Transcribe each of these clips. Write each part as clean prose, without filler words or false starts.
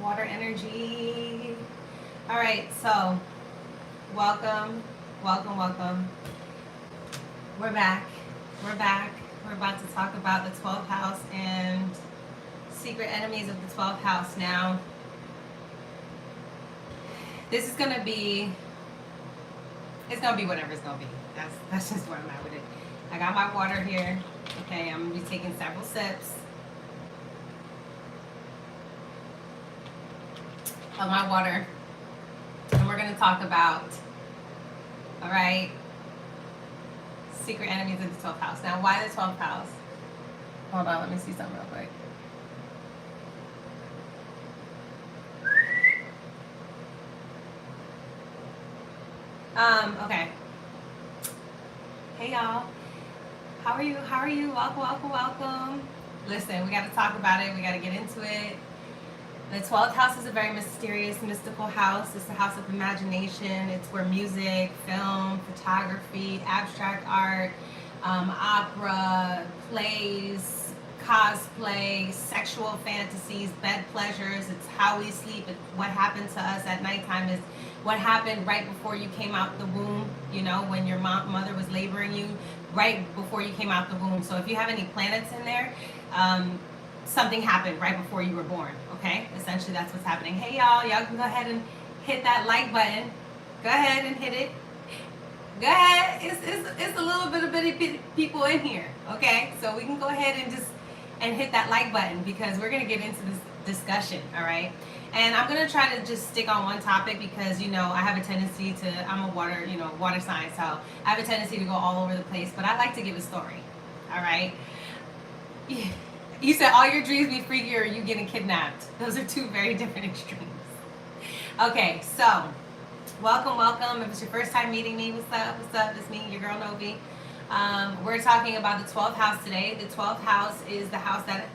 water energy. All right, so welcome, welcome, welcome. We're back. We're back. We're about to talk about the 12th house and secret enemies of the 12th house. Now, this is gonna be. It's gonna be whatever it's gonna be. That's just where I'm at with it. I got my water here. Okay, I'm gonna be taking several sips of my water, and we're gonna talk about, all right, secret enemies of the 12th house. Now, why the 12th house? Hold on, let me see something real quick. Okay. Hey y'all. How are you? How are you? Welcome, welcome, welcome. Listen, we got to talk about it. We got to get into it. The 12th house is a very mysterious, mystical house. It's the house of imagination. It's where music, film, photography, abstract art, opera, plays, cosplay, sexual fantasies, bed pleasures. It's how we sleep. It's what happened to us at nighttime is what happened right before you came out the womb, you know, when your mother was laboring you, right before you came out the womb. So if you have any planets in there, something happened right before you were born, okay? Essentially, that's what's happening. Hey, y'all can go ahead and hit that like button. Go ahead and hit it. Go ahead. It's a little bit of bitty people in here, okay? So we can go ahead and hit that like button because we're going to get into this discussion, all right? And I'm going to try to just stick on one topic because, you know, I have a tendency to, I'm a water sign, so I have a tendency to go all over the place, but I like to give a story, all right? Yeah. You said all your dreams be freaky or you getting kidnapped. Those are two very different extremes. Okay, so welcome, welcome. If it's your first time meeting me, what's up? What's up? It's me, your girl Novi. We're talking about the 12th house today. The 12th house is the house that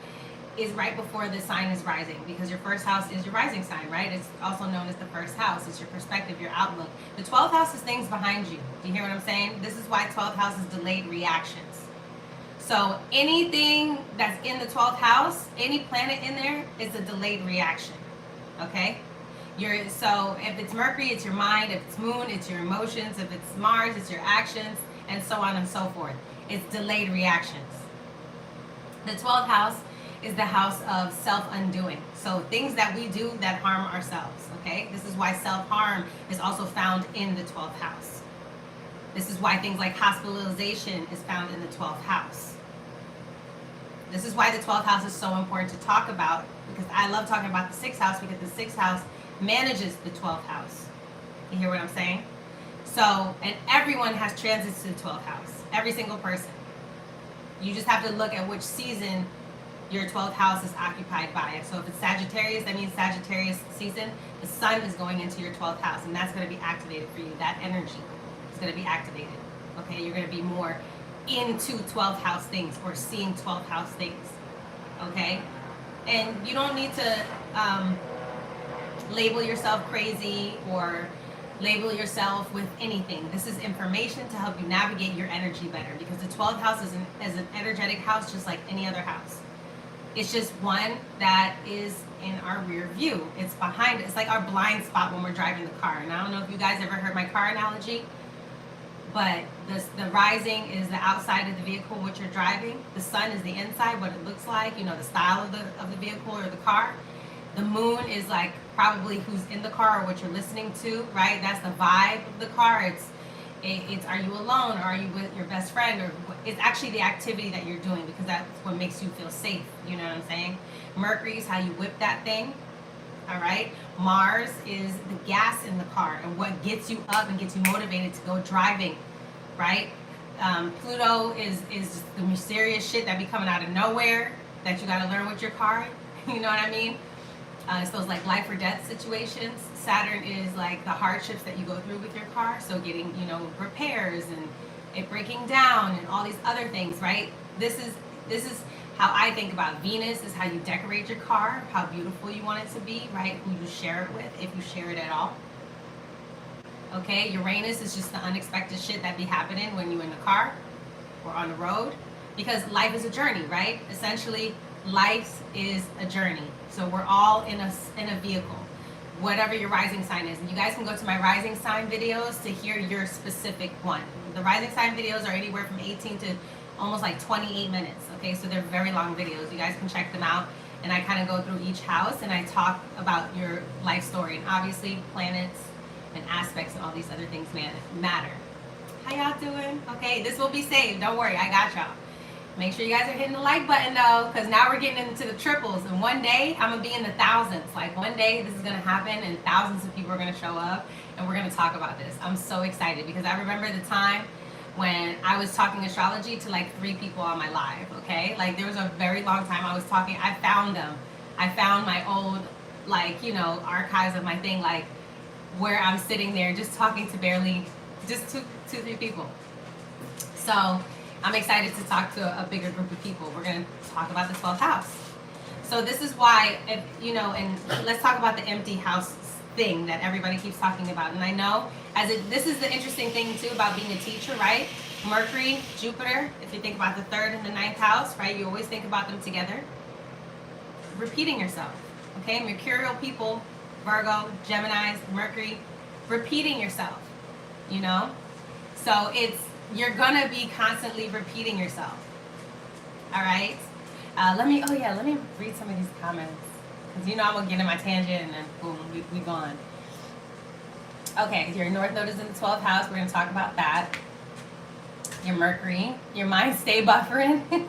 is right before the sign is rising because your first house is your rising sign, right? It's also known as the first house. It's your perspective, your outlook. The 12th house is things behind you. Do you hear what I'm saying? This is why 12th house is delayed reactions. So anything that's in the 12th house, any planet in there is a delayed reaction, okay? So if it's Mercury, it's your mind. If it's Moon, it's your emotions. If it's Mars, it's your actions, and so on and so forth. It's delayed reactions. The 12th house is the house of self-undoing. So things that we do that harm ourselves, okay? This is why self-harm is also found in the 12th house. This is why things like hospitalization is found in the 12th house. This is why the 12th house is so important to talk about because I love talking about the 6th house because the 6th house manages the 12th house. You hear what I'm saying? So, and everyone has transits to the 12th house. Every single person. You just have to look at which season your 12th house is occupied by. So if it's Sagittarius, that means Sagittarius season. The sun is going into your 12th house and that's going to be activated for you. That energy is going to be activated. Okay, you're going to be more into 12th house things or seeing 12th house things. Okay, and you don't need to label yourself crazy or label yourself with anything. This is information to help you navigate your energy better because the 12th house is an energetic house just like any other house. It's just one that is in our rear view. It's behind it. It's like our blind spot when we're driving the car. And I don't know if you guys ever heard my car analogy, but the rising is the outside of the vehicle, what you're driving. The sun is the inside, what it looks like, you know, the style of the vehicle or the car. The moon is like probably who's in the car or what you're listening to, right? That's the vibe of the car. It's are you alone or are you with your best friend or it's actually the activity that you're doing because that's what makes you feel safe. You know what I'm saying? Mercury is how you whip that thing. All right. Mars is the gas in the car and what gets you up and gets you motivated to go driving, right? Pluto is the mysterious shit that be coming out of nowhere that you got to learn with your car. You know what I mean? It's those like life or death situations. Saturn is like the hardships that you go through with your car. So getting, you know, repairs and it breaking down and all these other things, right? This is how I think about Venus is how you decorate your car, how beautiful you want it to be, right? Who you share it with, if you share it at all. Okay, Uranus is just the unexpected shit that be happening when you're in the car or on the road. Because life is a journey, right? Essentially, life is a journey. So we're all in a vehicle, whatever your rising sign is. And you guys can go to my rising sign videos to hear your specific one. The rising sign videos are anywhere from 18 to almost like 28 minutes. Okay, so they're very long videos. You guys can check them out. And I kind of go through each house and I talk about your life story. And obviously planets and aspects and all these other things matter. How y'all doing? Okay, this will be saved. Don't worry, I got y'all. Make sure you guys are hitting the like button though, because now we're getting into the triples. And one day I'm gonna be in the thousands. Like one day this is gonna happen and thousands of people are gonna show up and we're gonna talk about this. I'm so excited because I remember the time when I was talking astrology to like 3 people on my live, okay? Like there was a very long time I was talking, I found them. I found my old, like, you know, archives of my thing, like where I'm sitting there just talking to barely, just two, 3 people. So I'm excited to talk to a bigger group of people. We're going to talk about the 12th house. So this is why, you know, and let's talk about the empty house thing that everybody keeps talking about. And I know this is the interesting thing too about being a teacher, right? Mercury, Jupiter, if you think about the 3rd and the 9th house, right? You always think about them together. Repeating yourself, okay? Mercurial people, Virgo, Geminis, Mercury, repeating yourself, you know? So you're gonna be constantly repeating yourself. All right. Let me read some of these comments because you know I'm gonna get in my tangent and then boom, we gone. Okay, your North Node is in the 12th house. We're gonna talk about that. Your Mercury, your mind stay buffering.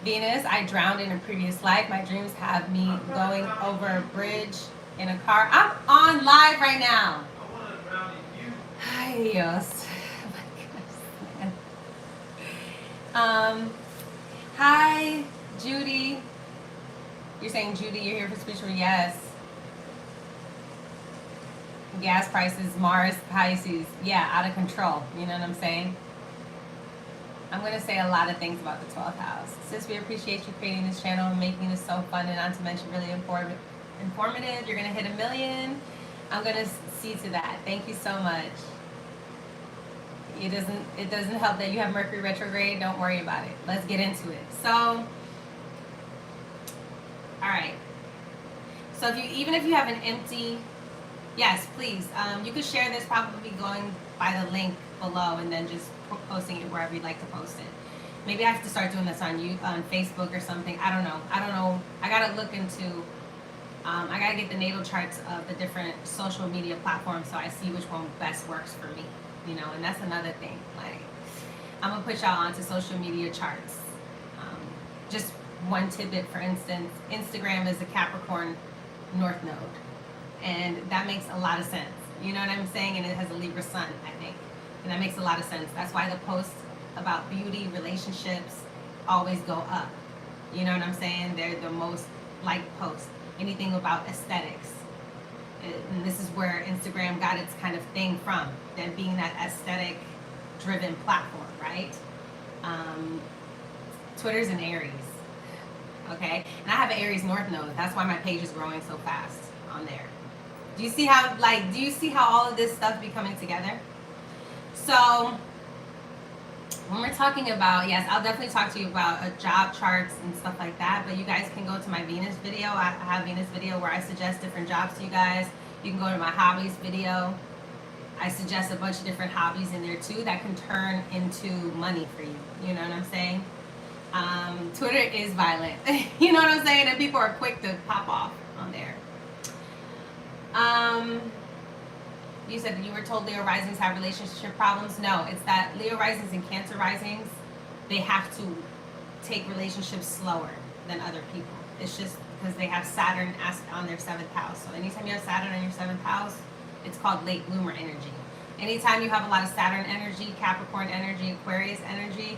Venus, I drowned in a previous life. My dreams have me going over a bridge in a car. I'm on live right now. I want to drown in you. Ay, Dios. Hi, Judy. You're saying, Judy, you're here for spiritual? Yes. Gas prices, Mars, Pisces. Yeah, out of control. You know what I'm saying? I'm going to say a lot of things about the 12th house. Sis, we appreciate you creating this channel and making this so fun and not to mention really informative. You're going to hit 1 million. I'm going to see to that. Thank you so much. It doesn't help that you have Mercury retrograde. Don't worry about it. Let's get into it. So, all right. So even if you have an empty, yes, please. You could share this probably going by the link below and then just posting it wherever you'd like to post it. Maybe I have to start doing this on Facebook or something. I don't know. I gotta look into. I gotta get the natal charts of the different social media platforms so I see which one best works for me. You know, and that's another thing. Like, I'm gonna put y'all onto social media charts. Just one tidbit, for instance, Instagram is a Capricorn North Node, and that makes a lot of sense. You know what I'm saying? And it has a Libra Sun, I think, and that makes a lot of sense. That's why the posts about beauty, relationships, always go up. You know what I'm saying? They're the most liked posts. Anything about aesthetics. And this is where Instagram got its kind of thing from, that being that aesthetic driven platform, right? Twitter's an Aries, okay? And I have an Aries North Node. That's why my page is growing so fast on there. Do you see how all of this stuff be coming together? So when we're talking about, yes, I'll definitely talk to you about job charts and stuff like that, but you guys can go to my Venus video. I have Venus video where I suggest different jobs to you guys. You can go to my hobbies video. I suggest a bunch of different hobbies in there too that can turn into money for you. You know what I'm saying? Twitter is violent. You know what I'm saying? And people are quick to pop off on there. You said that you were told Leo risings have relationship problems. No, it's that Leo risings and Cancer risings, they have to take relationships slower than other people. It's just because they have Saturn on their 7th house. So anytime you have Saturn on your 7th house, it's called late bloomer energy. Anytime you have a lot of Saturn energy, Capricorn energy, Aquarius energy,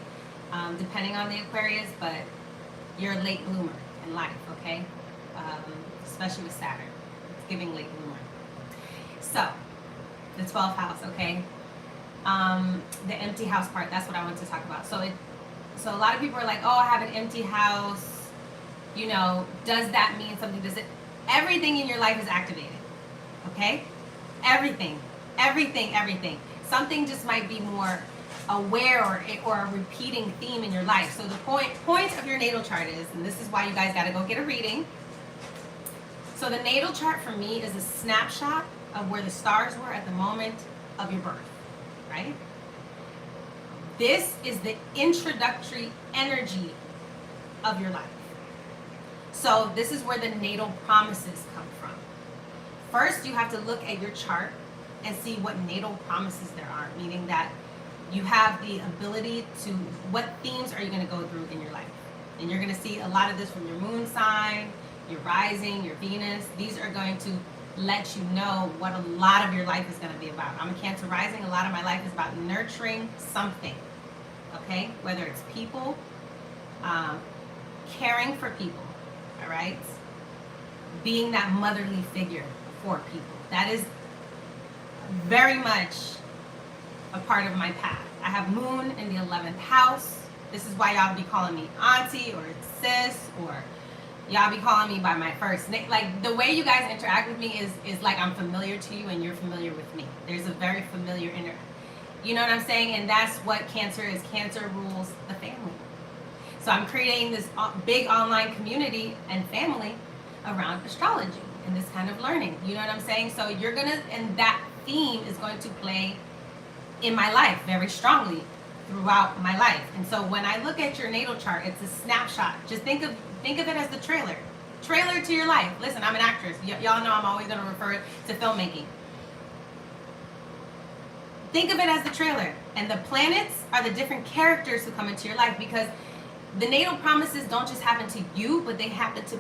depending on the Aquarius, but you're a late bloomer in life, okay? Especially with Saturn. It's giving late bloomer. So, the 12th house, okay? The empty house part, that's what I want to talk about. So a lot of people are like, oh, I have an empty house. You know, does that mean something? Everything in your life is activated, okay? Everything. Something just might be more aware or a repeating theme in your life. So the point of your natal chart is, and this is why you guys got to go get a reading. So the natal chart for me is a snapshot of where the stars were at the moment of your birth, right? This is the introductory energy of your life. So this is where the natal promises come from. First, you have to look at your chart and see what natal promises there are, meaning that you have the ability to, what themes are you going to go through in your life? And you're going to see a lot of this from your moon sign, your rising, your Venus. These are going to let you know what a lot of your life is going to be about. I'm a Cancer rising. A lot of my life is about nurturing something, okay? Whether it's people, caring for people, all right? Being that motherly figure for people. That is very much a part of my path. I have moon in the 11th house. This is why y'all be calling me auntie or sis, or y'all be calling me by my first name. Like, the way you guys interact with me is like I'm familiar to you and you're familiar with me. There's a very familiar you know what I'm saying? And that's what Cancer is. Cancer rules the family. So I'm creating this big online community and family around astrology and this kind of learning. You know what I'm saying? So you're gonna, and that theme is going to play in my life very strongly throughout my life. And so when I look at your natal chart, it's a snapshot. Just think of it as the trailer to your life. Listen, I'm an actress. Y'all know I'm always going to refer to filmmaking. Think of it as the trailer, and the planets are the different characters who come into your life, because the natal promises don't just happen to you, but they happen to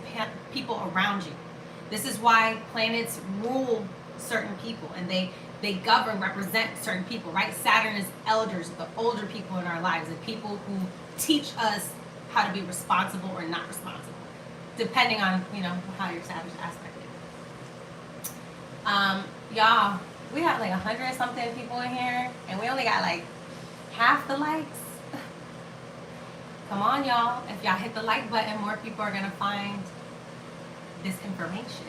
people around you. This is why planets rule certain people, and they govern, represent certain people, right? Saturn is elders, the older people in our lives, the people who teach us how to be responsible or not responsible, depending on, how your Saturn aspect is. Y'all, we got like 100 something people in here, and we only got like half the likes. Come on, y'all. If y'all hit the like button, more people are gonna find this information.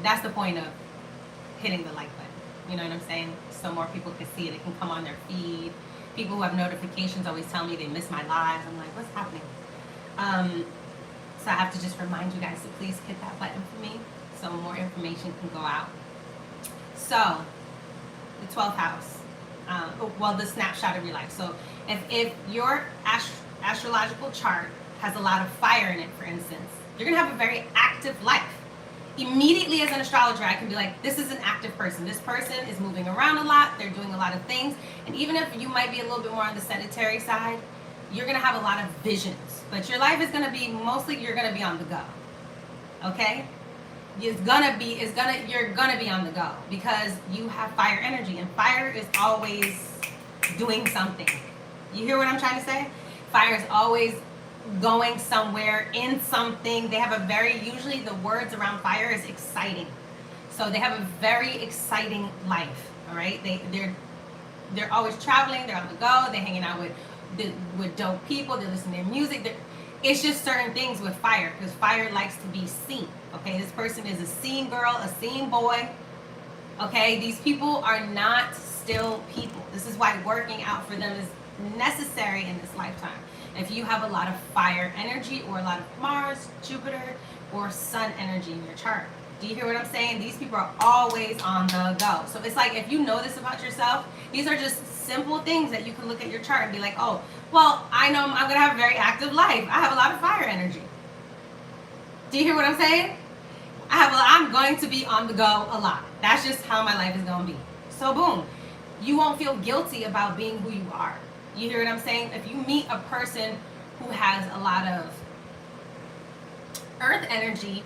That's the point of hitting the like button. You know what I'm saying? So more people can see it. It can come on their feed. People who have notifications always tell me they miss my lives. I'm like, what's happening? So I have to just remind you guys to please hit that button for me so more information can go out. So, the 12th house. The snapshot of your life. So, if your astrological chart has a lot of fire in it, for instance, you're going to have a very active life. Immediately as an astrologer, I can be like, this is an active person. This person is moving around a lot. They're doing a lot of things. And even if you might be a little bit more on the sedentary side, you're going to have a lot of visions. But your life is going to be, mostly you're going to be on the go. Okay? You're going to be on the go because you have fire energy. And fire is always doing something. You hear what I'm trying to say? Fire is always going somewhere, in something. They have usually the words around fire is exciting. So they have a very exciting life, all right? They're always traveling, they're on the go, they're hanging out with dope people, they're listening to music. It's just certain things with fire, because fire likes to be seen, okay? This person is a seen girl, a seen boy, okay? These people are not still people. This is why working out for them is necessary in this lifetime. If you have a lot of fire energy or a lot of Mars, Jupiter, or Sun energy in your chart. Do you hear what I'm saying? These people are always on the go. So it's like, if you know this about yourself, these are just simple things that you can look at your chart and be like, oh, well, I know I'm going to have a very active life. I have a lot of fire energy. Do you hear what I'm saying? I'm going to be on the go a lot. That's just how my life is going to be. So boom, you won't feel guilty about being who you are. You hear what I'm saying? If you meet a person who has a lot of earth energy,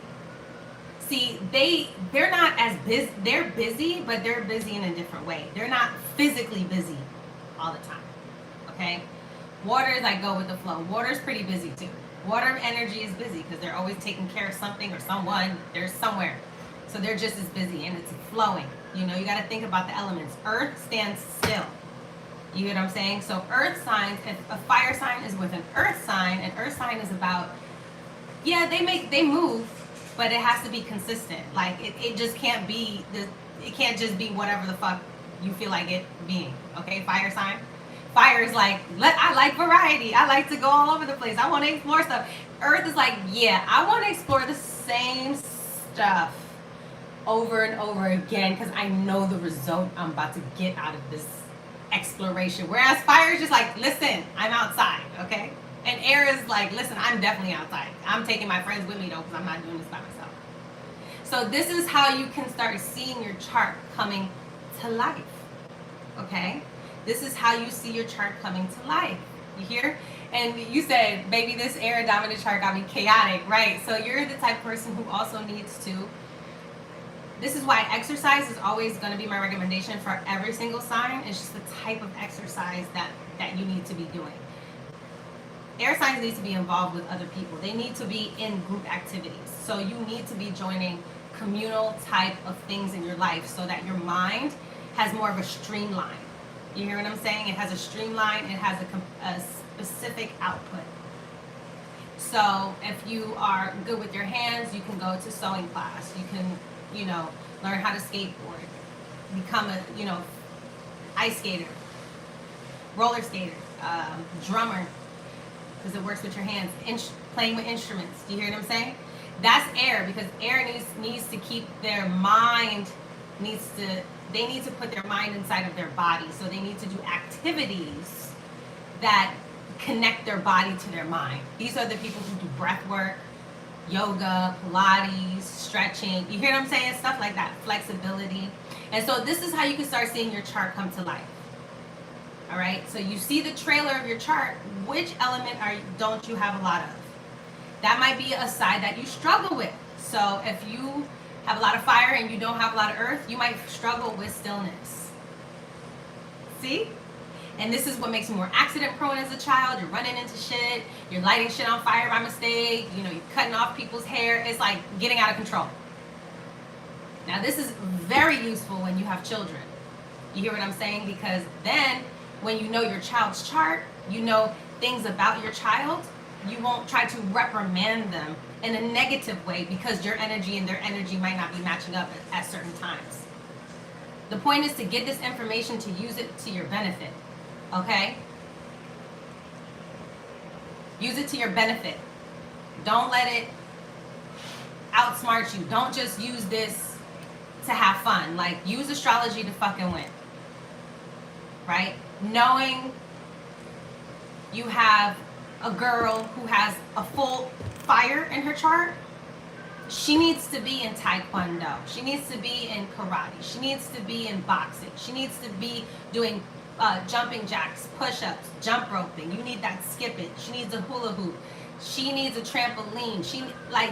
see, they're not as busy. They're busy, but they're busy in a different way. They're not physically busy all the time, okay? Water is like go with the flow. Water's pretty busy too. Water energy is busy because they're always taking care of something or someone. They're somewhere. So they're just as busy and it's flowing. You got to think about the elements. Earth stands still. You get what I'm saying? So earth signs, if a fire sign is with an earth sign is about, they move, but it has to be consistent. Like it just can't be, it can't just be whatever the fuck you feel like it being. Okay, fire sign. Fire is like, I like variety. I like to go all over the place. I want to explore stuff. Earth is like, yeah, I want to explore the same stuff over and over again because I know the result I'm about to get out of this exploration. Whereas fire is just like, listen, I'm outside, okay? And air is like, listen, I'm definitely outside. I'm taking my friends with me though because I'm not doing this by myself. So this is how you can start seeing your chart coming to life, okay? This is how you see your chart coming to life. You hear? And you said, baby, this air dominant chart got me chaotic, right? So you're the type of person who also needs to. This is why exercise is always going to be my recommendation for every single sign. It's just the type of exercise that you need to be doing. Air signs need to be involved with other people. They need to be in group activities. So you need to be joining communal type of things in your life so that your mind has more of a streamline. You hear what I'm saying? It has a streamline. It has a specific output. So if you are good with your hands, you can go to sewing class. You can, learn how to skateboard, become a, ice skater, roller skater, drummer, because it works with your hands, playing with instruments. Do you hear what I'm saying? That's air, because air needs to keep their mind, they need to put their mind inside of their body. So they need to do activities that connect their body to their mind. These are the people who do breath work, yoga, Pilates, stretching. You hear what I'm saying? Stuff like that, flexibility. And so this is how you can start seeing your chart come to life. All right, so you see the trailer of your chart. Which element don't you have a lot of? That might be a side that you struggle with. So if you have a lot of fire and you don't have a lot of earth, you might struggle with stillness. See? And this is what makes you more accident prone as a child. You're running into shit. You're lighting shit on fire by mistake. You're cutting off people's hair. It's like getting out of control. Now this is very useful when you have children. You hear what I'm saying? Because then when you know your child's chart, you know things about your child, you won't try to reprimand them in a negative way because your energy and their energy might not be matching up at certain times. The point is to get this information to use it to your benefit. Okay? Use it to your benefit. Don't let it outsmart you. Don't just use this to have fun. Like, use astrology to fucking win. Right? Knowing you have a girl who has a full fire in her chart, she needs to be in Taekwondo. She needs to be in karate. She needs to be in boxing. She needs to be doing jumping jacks, push-ups, jump roping. You need that skip it. She needs a hula hoop. She needs a trampoline.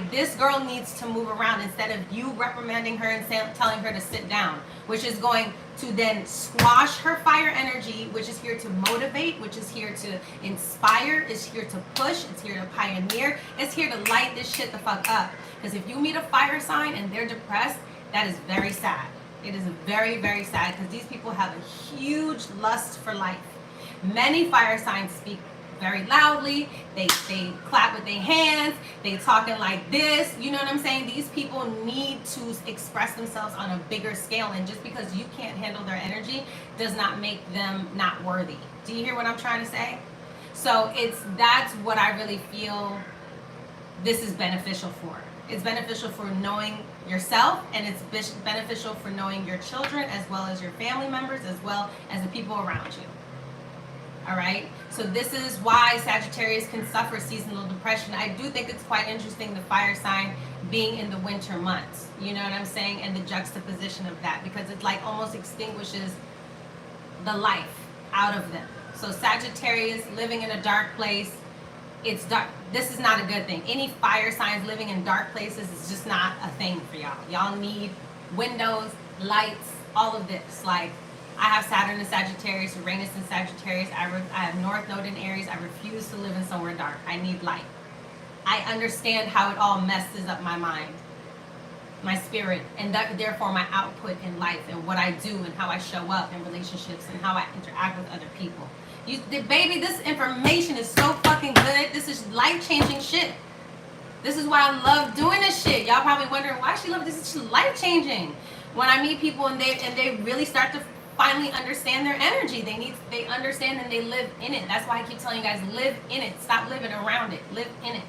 This girl needs to move around instead of you reprimanding her and telling her to sit down, which is going to then squash her fire energy, which is here to motivate, which is here to inspire, is here to push, it's here to pioneer, it's here to light this shit the fuck up. Because if you meet a fire sign and they're depressed, that is very sad. It is very, very sad because these people have a huge lust for life. Many fire signs speak very loudly. They clap with their hands. They talking like this. You know what I'm saying? These people need to express themselves on a bigger scale. And just because you can't handle their energy does not make them not worthy. Do you hear what I'm trying to say? So that's what I really feel this is beneficial for. It's beneficial for knowing yourself, and it's beneficial for knowing your children as well as your family members as well as the people around you. All right, so this is why Sagittarius can suffer seasonal depression. I do think it's quite interesting, the fire sign being in the winter months, you know what I'm saying, and the juxtaposition of that, because it like almost extinguishes the life out of them. So Sagittarius living in a dark place, it's dark. This is not a good thing. Any fire signs living in dark places is just not a thing for y'all. Y'all need windows, lights, all of this. Like, I have Saturn in Sagittarius, Uranus in Sagittarius. I have North Node in Aries. I refuse to live in somewhere dark. I need light. I understand how it all messes up my mind, my spirit, and therefore my output in life and what I do and how I show up in relationships and how I interact with other people. Baby, this information is so fucking good. This is life-changing shit. This is why I love doing this shit. Y'all probably wondering why she loves this. It's life-changing. When I meet people and they really start to finally understand their energy. They understand and they live in it. That's why I keep telling you guys, live in it. Stop living around it. Live in it.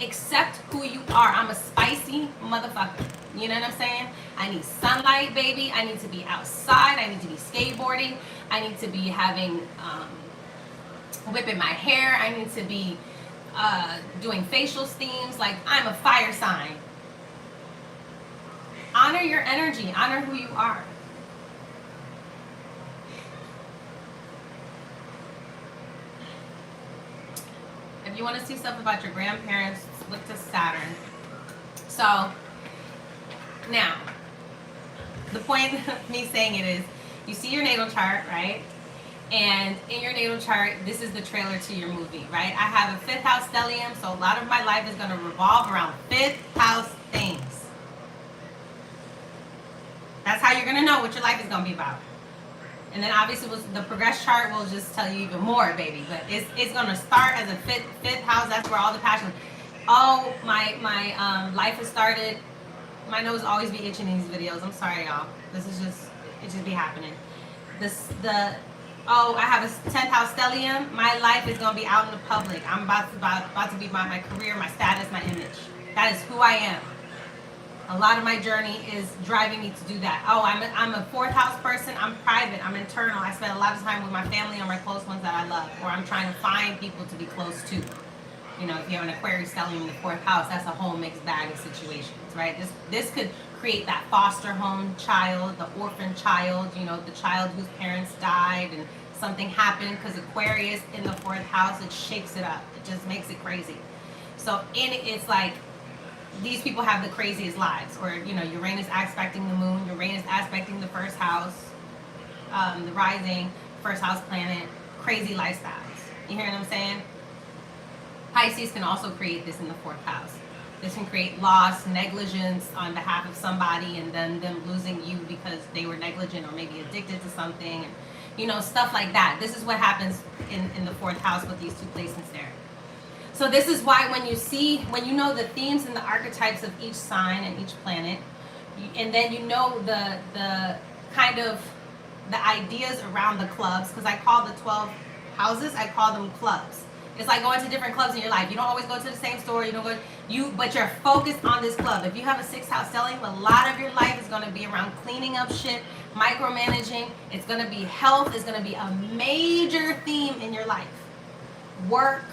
Accept who you are. I'm a spicy motherfucker. You know what I'm saying? I need sunlight, baby. I need to be outside. I need to be skateboarding. I need to be having whipping my hair. I need to be doing facial steams. Like, I'm a fire sign. Honor your energy. Honor who you are. If you want to see stuff about your grandparents, look to Saturn. So, now, the point of me saying it is, you see your natal chart, right? And in your natal chart, this is the trailer to your movie, right? I have a 5th house stellium, so a lot of my life is going to revolve around 5th house things. That's how you're going to know what your life is going to be about. And then obviously the progress chart will just tell you even more, baby. But it's going to start as a fifth house. That's where all the passion. Oh, my life has started. My nose always be itching in these videos. I'm sorry, y'all. This is just, it just be happening. I have a 10th house stellium. My life is going to be out in the public. I'm about to be my career, my status, my image. That is who I am. A lot of my journey is driving me to do that. Oh, I'm a 4th house person. I'm private. I'm internal. I spend a lot of time with my family or my close ones that I love. Or I'm trying to find people to be close to. You know, if you have an Aquarius stellium in the 4th house, that's a whole mixed bag of situations, right? This could create that foster home child, the orphan child, you know, the child whose parents died and something happened, because Aquarius in the 4th house, it shakes it up. It just makes it crazy. So it's like, these people have the craziest lives. Or, you know, Uranus aspecting the moon, Uranus aspecting the 1st house, the rising, 1st house planet, crazy lifestyles. You hear what I'm saying? Pisces can also create this in the 4th house. This can create loss, negligence on behalf of somebody, and then them losing you because they were negligent or maybe addicted to something, and, you know, stuff like that. This is what happens in the 4th house with these 2 placements there. So this is why when you know the themes and the archetypes of each sign and each planet, and then you know the kind of the ideas around the clubs, because I call the 12 houses, I call them clubs. It's like going to different clubs in your life. You don't always go to the same store. But you're focused on this club. If you have a 6th house stellium, a lot of your life is going to be around cleaning up shit, micromanaging. It's going to be health. It's going to be a major theme in your life. Work.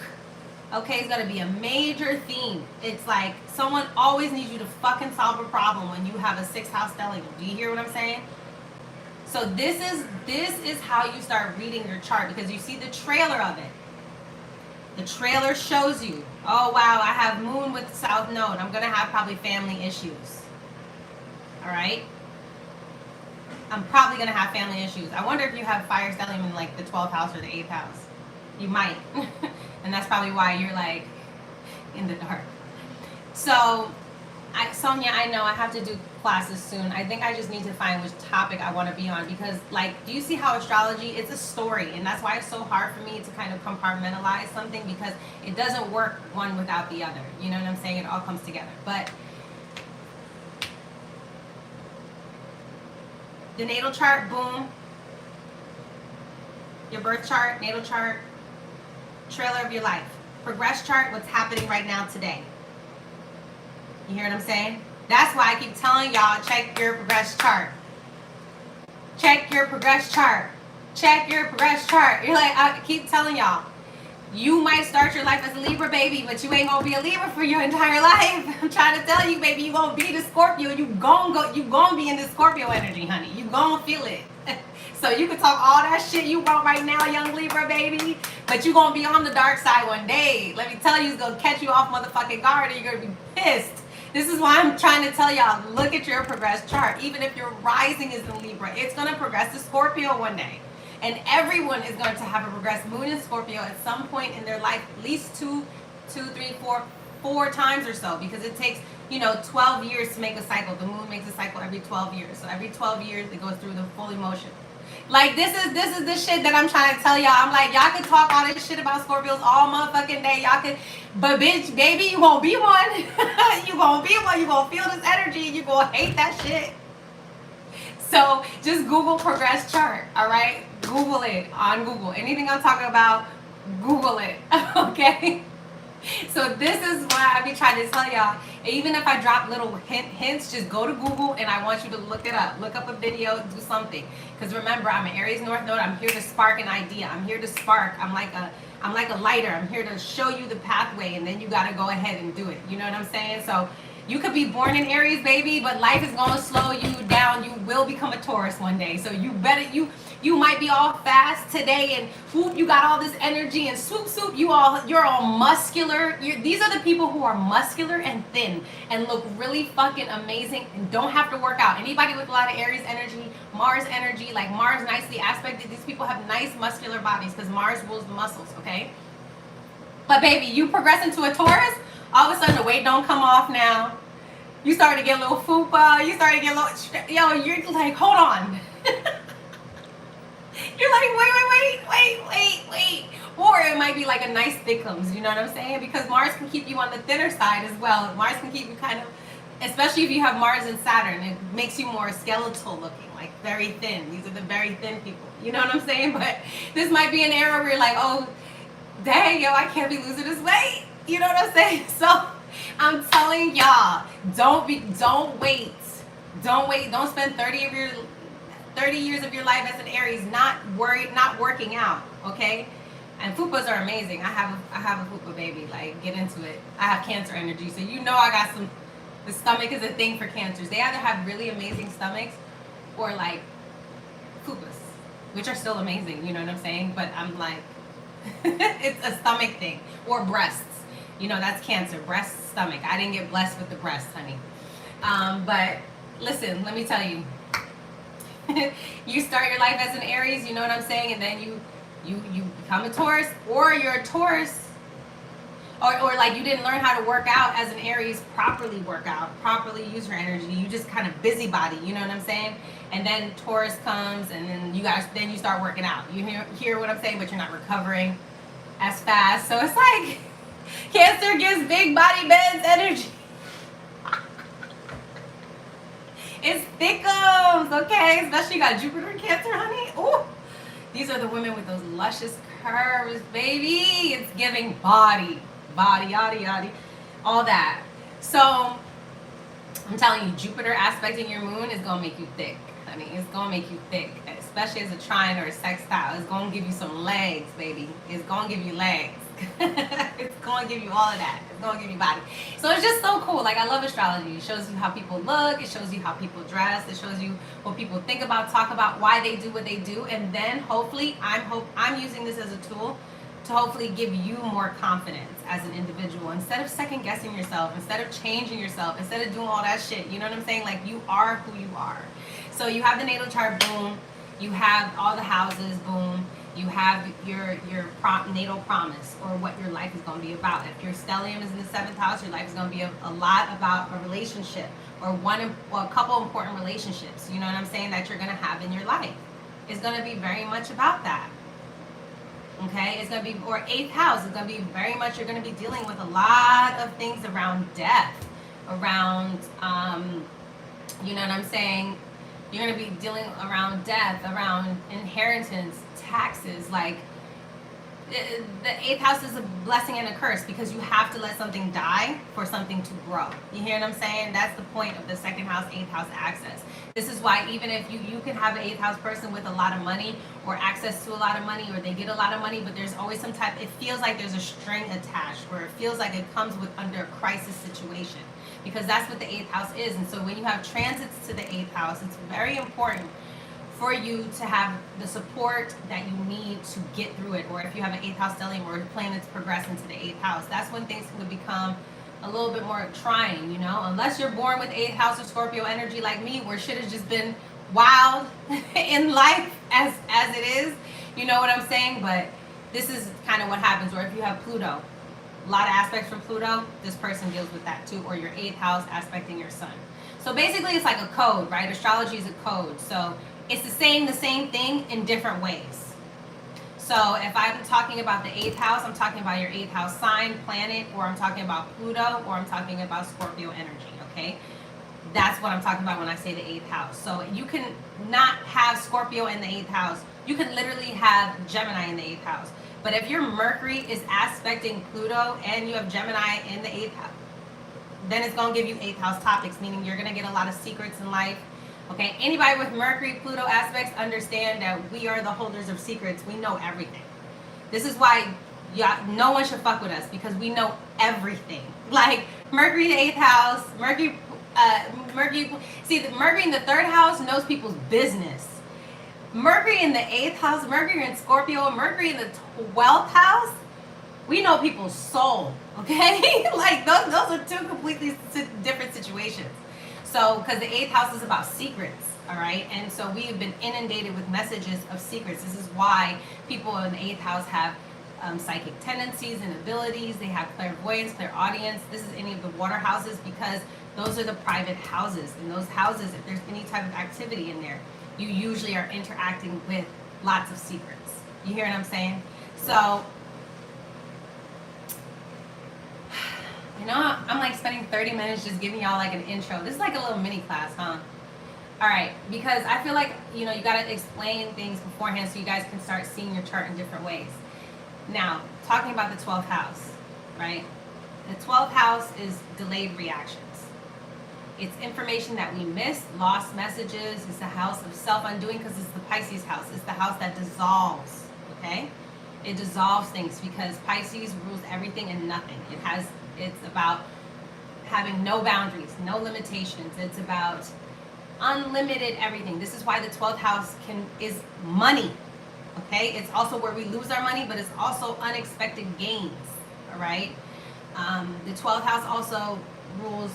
Okay, it's going to be a major theme. It's like someone always needs you to fucking solve a problem when you have a 6th house stellium. Do you hear what I'm saying? So this is how you start reading your chart, because you see the trailer of it. The trailer shows you, oh wow, I have moon with South Node. I'm going to have probably family issues. All right? I'm probably going to have family issues. I wonder if you have fire stellium in like the 12th house or the 8th house. You might. And that's probably why you're like in the dark. So, Sonia, I know I have to do classes soon. I think I just need to find which topic I want to be on, because, like, do you see how astrology, it's a story, and that's why it's so hard for me to kind of compartmentalize something, because it doesn't work one without the other. You know what I'm saying? It all comes together. But the natal chart, boom. Your birth chart, natal chart, trailer of your life. Progress chart, what's happening right now today. You hear what I'm saying? That's why I keep telling y'all, check your progress chart. Check your progress chart. Check your progress chart. You're like, I keep telling y'all, you might start your life as a Libra, baby, but you ain't gonna be a Libra for your entire life. I'm trying to tell you, baby, you gonna be the Scorpio. You gonna be in the Scorpio energy, honey. You gonna feel it. So you can talk all that shit you want right now, young Libra, baby, but you gonna be on the dark side one day. Let me tell you, it's gonna catch you off motherfucking guard, and you're gonna be pissed. This is why I'm trying to tell y'all, look at your progress chart. Even if your rising is in Libra, it's going to progress to Scorpio one day. And everyone is going to have a progressed moon in Scorpio at some point in their life, at least two, three, four times or so, because it takes, 12 years to make a cycle. The moon makes a cycle every 12 years. So every 12 years, it goes through the full emotion. Like, this is the shit that I'm trying to tell y'all. I'm like, y'all can talk all this shit about Scorpios all motherfucking day. Y'all can, but bitch, baby, you gonna be one. You gonna be one. You gonna feel this energy. You gonna hate that shit. So just Google progress chart, all right? Google it on Google. Anything I'm talking about, Google it, okay? So this is why I be trying to tell y'all. Even if I drop little hints, just go to Google and I want you to look it up. Look up a video, do something. Because remember, I'm an Aries North Node. I'm here to spark an idea. I'm here to spark. I'm like a lighter. I'm here to show you the pathway, and then you got to go ahead and do it. You know what I'm saying? So you could be born in Aries, baby, but life is gonna slow you down. You will become a Taurus one day. So you might be all fast today, and whoop, you got all this energy, and swoop, you're all muscular. These are the people who are muscular and thin and look really fucking amazing and don't have to work out. Anybody with a lot of Aries energy, Mars energy, like Mars nicely aspected, these people have nice muscular bodies because Mars rules the muscles, okay? But baby, you progress into a Taurus, all of a sudden the weight don't come off now. You start to get a little fupa. You start to get a little, you're like, hold on. You're like, wait. Or it might be like a nice thickums, you know what I'm saying? Because Mars can keep you on the thinner side as well. Mars can keep you kind of, especially if you have Mars and Saturn, it makes you more skeletal looking, like very thin. These are the very thin people. You know what I'm saying? But this might be an era where you're like, oh, dang, I can't be losing this weight. You know what I'm saying? So I'm telling y'all, don't wait. Don't spend 30 years of your life as an Aries not working out, okay? And fupas are amazing. I have a fupa, baby. Like, get into it. I have Cancer energy, so I got some. The stomach is a thing for Cancers. They either have really amazing stomachs or like fupas, which are still amazing. You know what I'm saying? But I'm like, it's a stomach thing, or breasts. That's Cancer. Breast, stomach. I didn't get blessed with the breast, honey. But listen, let me tell you. You start your life as an Aries, you know what I'm saying? And then you become a Taurus, or you're a Taurus, or like you didn't learn how to work out as an Aries, properly use your energy. You just kind of busybody, you know what I'm saying? And then Taurus comes, and then you start working out. You hear what I'm saying? But you're not recovering as fast. So it's like Cancer gives big body bends energy. It's thickums, okay? Especially you got Jupiter in Cancer, honey. Ooh, these are the women with those luscious curves, baby. It's giving body, yada, all that. So I'm telling you, Jupiter aspecting your moon is gonna make you thick, honey. It's gonna make you thick, especially as a trine or a sextile. It's gonna give you some legs, baby. It's gonna give you legs. It's going to give you all of that. It's going to give you body. So it's just so cool. Like, I love astrology. It shows you how people look. It shows you how people dress. It shows you what people think about, talk about, why they do what they do. And then hopefully, I'm using this as a tool to hopefully give you more confidence as an individual. Instead of second guessing yourself, instead of changing yourself, instead of doing all that shit. You know what I'm saying? Like, you are who you are. So you have the natal chart, boom. You have all the houses, boom. You have your natal promise, or what your life is going to be about. If your stellium is in the 7th house, your life is going to be a lot about a relationship, or a couple important relationships, you know what I'm saying, that you're going to have in your life. It's going to be very much about that. Okay? It's going to be, or 8th house, it's going to be very much, you're going to be dealing with a lot of things around death, around, you know what I'm saying? You're going to be dealing around death, around inheritance, taxes. Like, the 8th house is a blessing and a curse, because you have to let something die for something to grow. You hear what I'm saying? That's the point of the 2nd house, 8th house access. This is why even if you can have an 8th house person with a lot of money, or access to a lot of money, or they get a lot of money, but there's always some type, it feels like there's a string attached, where it feels like it comes with under a crisis situation. Because that's what the 8th house is. And so when you have transits to the 8th house, it's very important for you to have the support that you need to get through it. Or if you have an 8th house stellium, or planets progress into the 8th house, that's when things can become a little bit more trying, you know? Unless you're born with 8th house or Scorpio energy like me, where shit has just been wild in life as it is, you know what I'm saying? But this is kind of what happens. Or if you have Pluto, a lot of aspects from Pluto, this person deals with that too. Or your 8th house aspecting your sun. So basically it's like a code, right? Astrology is a code. So it's saying the same thing in different ways. So if I'm talking about the 8th house, I'm talking about your 8th house sign, planet, or I'm talking about Pluto, or I'm talking about Scorpio energy, okay? That's what I'm talking about when I say the 8th house. So you can not have Scorpio in the 8th house. You can literally have Gemini in the 8th house. But if your Mercury is aspecting Pluto and you have Gemini in the 8th house, then it's going to give you 8th house topics, meaning you're going to get a lot of secrets in life. Okay, anybody with Mercury, Pluto aspects understand that we are the holders of secrets. We know everything. This is why no one should fuck with us, because we know everything. Like Mercury, the 8th house, Mercury, see, the Mercury in the 3rd house knows people's business. Mercury in the 8th house, Mercury in Scorpio, Mercury in the 12th house, we know people's soul, okay? Like those are two completely different situations. So, because the 8th house is about secrets, all right? And so we have been inundated with messages of secrets. This is why people in the 8th house have psychic tendencies and abilities. They have clairvoyance, clairaudience. This is any of the water houses, because those are the private houses. In those houses, if there's any type of activity in there, you usually are interacting with lots of secrets. You hear what I'm saying? So, you know, I'm like spending 30 minutes just giving y'all like an intro. This is like a little mini class, huh? All right, because I feel like, you know, you got to explain things beforehand so you guys can start seeing your chart in different ways. Now, talking about the 12th house, right? The 12th house is delayed reactions. It's information that we missed, lost messages. It's the house of self-undoing, because it's the Pisces house. It's the house that dissolves, okay? It dissolves things, because Pisces rules everything and nothing. It's about having no boundaries, no limitations. It's about unlimited everything. This is why the 12th house is money, okay? It's also where we lose our money, but it's also unexpected gains, all right? The 12th house also rules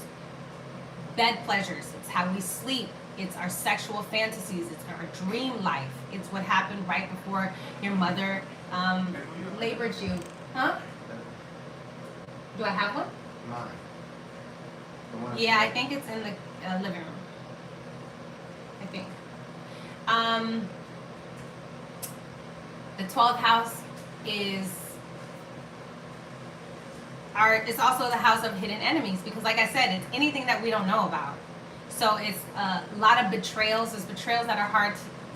bed pleasures. It's how we sleep. It's our sexual fantasies. It's our dream life. It's what happened right before your mother labored you. Huh? Do I have one? Mine. Yeah, I think it's in the living room. I think. The 12th house is it's also the house of hidden enemies, because like I said, it's anything that we don't know about. So it's a lot of betrayals. There's betrayals that are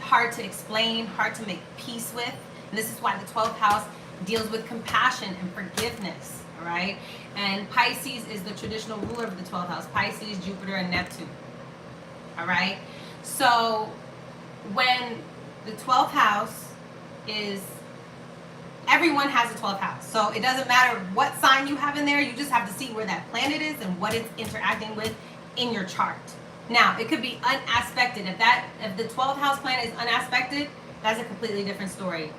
hard to explain, hard to make peace with. And this is why the 12th house deals with compassion and forgiveness, all right? And Pisces is the traditional ruler of the 12th house. Pisces, Jupiter, and Neptune, all right? So when the 12th house is, everyone has a 12th house. So it doesn't matter what sign you have in there. You just have to see where that planet is and what it's interacting with in your chart. Now, it could be unaspected. If the 12th house planet is unaspected, that's a completely different story.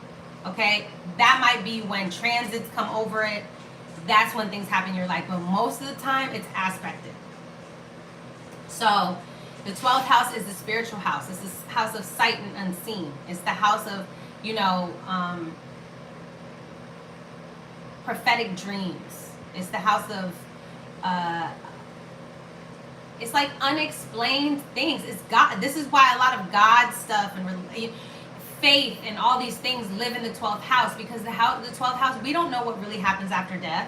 Okay? That might be when transits come over it. That's when things happen in your life. But most of the time, it's aspected. So the 12th house is the spiritual house. It's the house of sight and unseen. It's the house of, you know, prophetic dreams. It's the house of it's like unexplained things. It's God. This is why a lot of God stuff and faith and all these things live in the 12th house, because the 12th house, we don't know what really happens after death.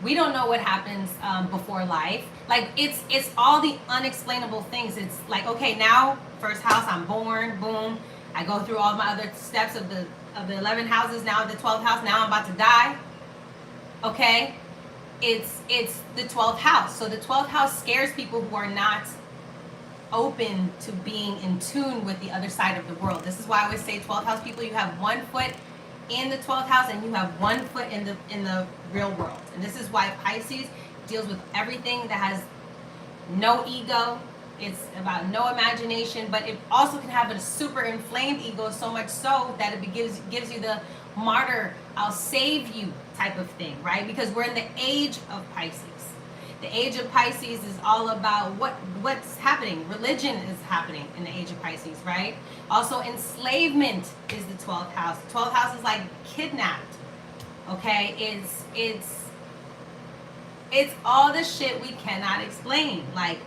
We don't know what happens before life. Like it's all the unexplainable things. It's like, okay, now first house, I'm born, boom. I go through all my other steps of the 11 houses. Now the 12th house. Now I'm about to die. Okay, it's the 12th house. So the 12th house scares people who are not open to being in tune with the other side of the world. This is why I always say 12th house people, you have one foot in the 12th house and you have one foot in the real world. And this is why Pisces deals with everything that has no ego. It's about no imagination, but it also can have a super inflamed ego, so much so that it gives you the martyr, I'll save you type of thing, right? Because we're in the age of Pisces. The age of Pisces is all about what's happening. Religion is happening in the age of Pisces, right? Also, enslavement is the 12th house. The 12th house is like kidnapped, okay? It's all the shit we cannot explain. Like,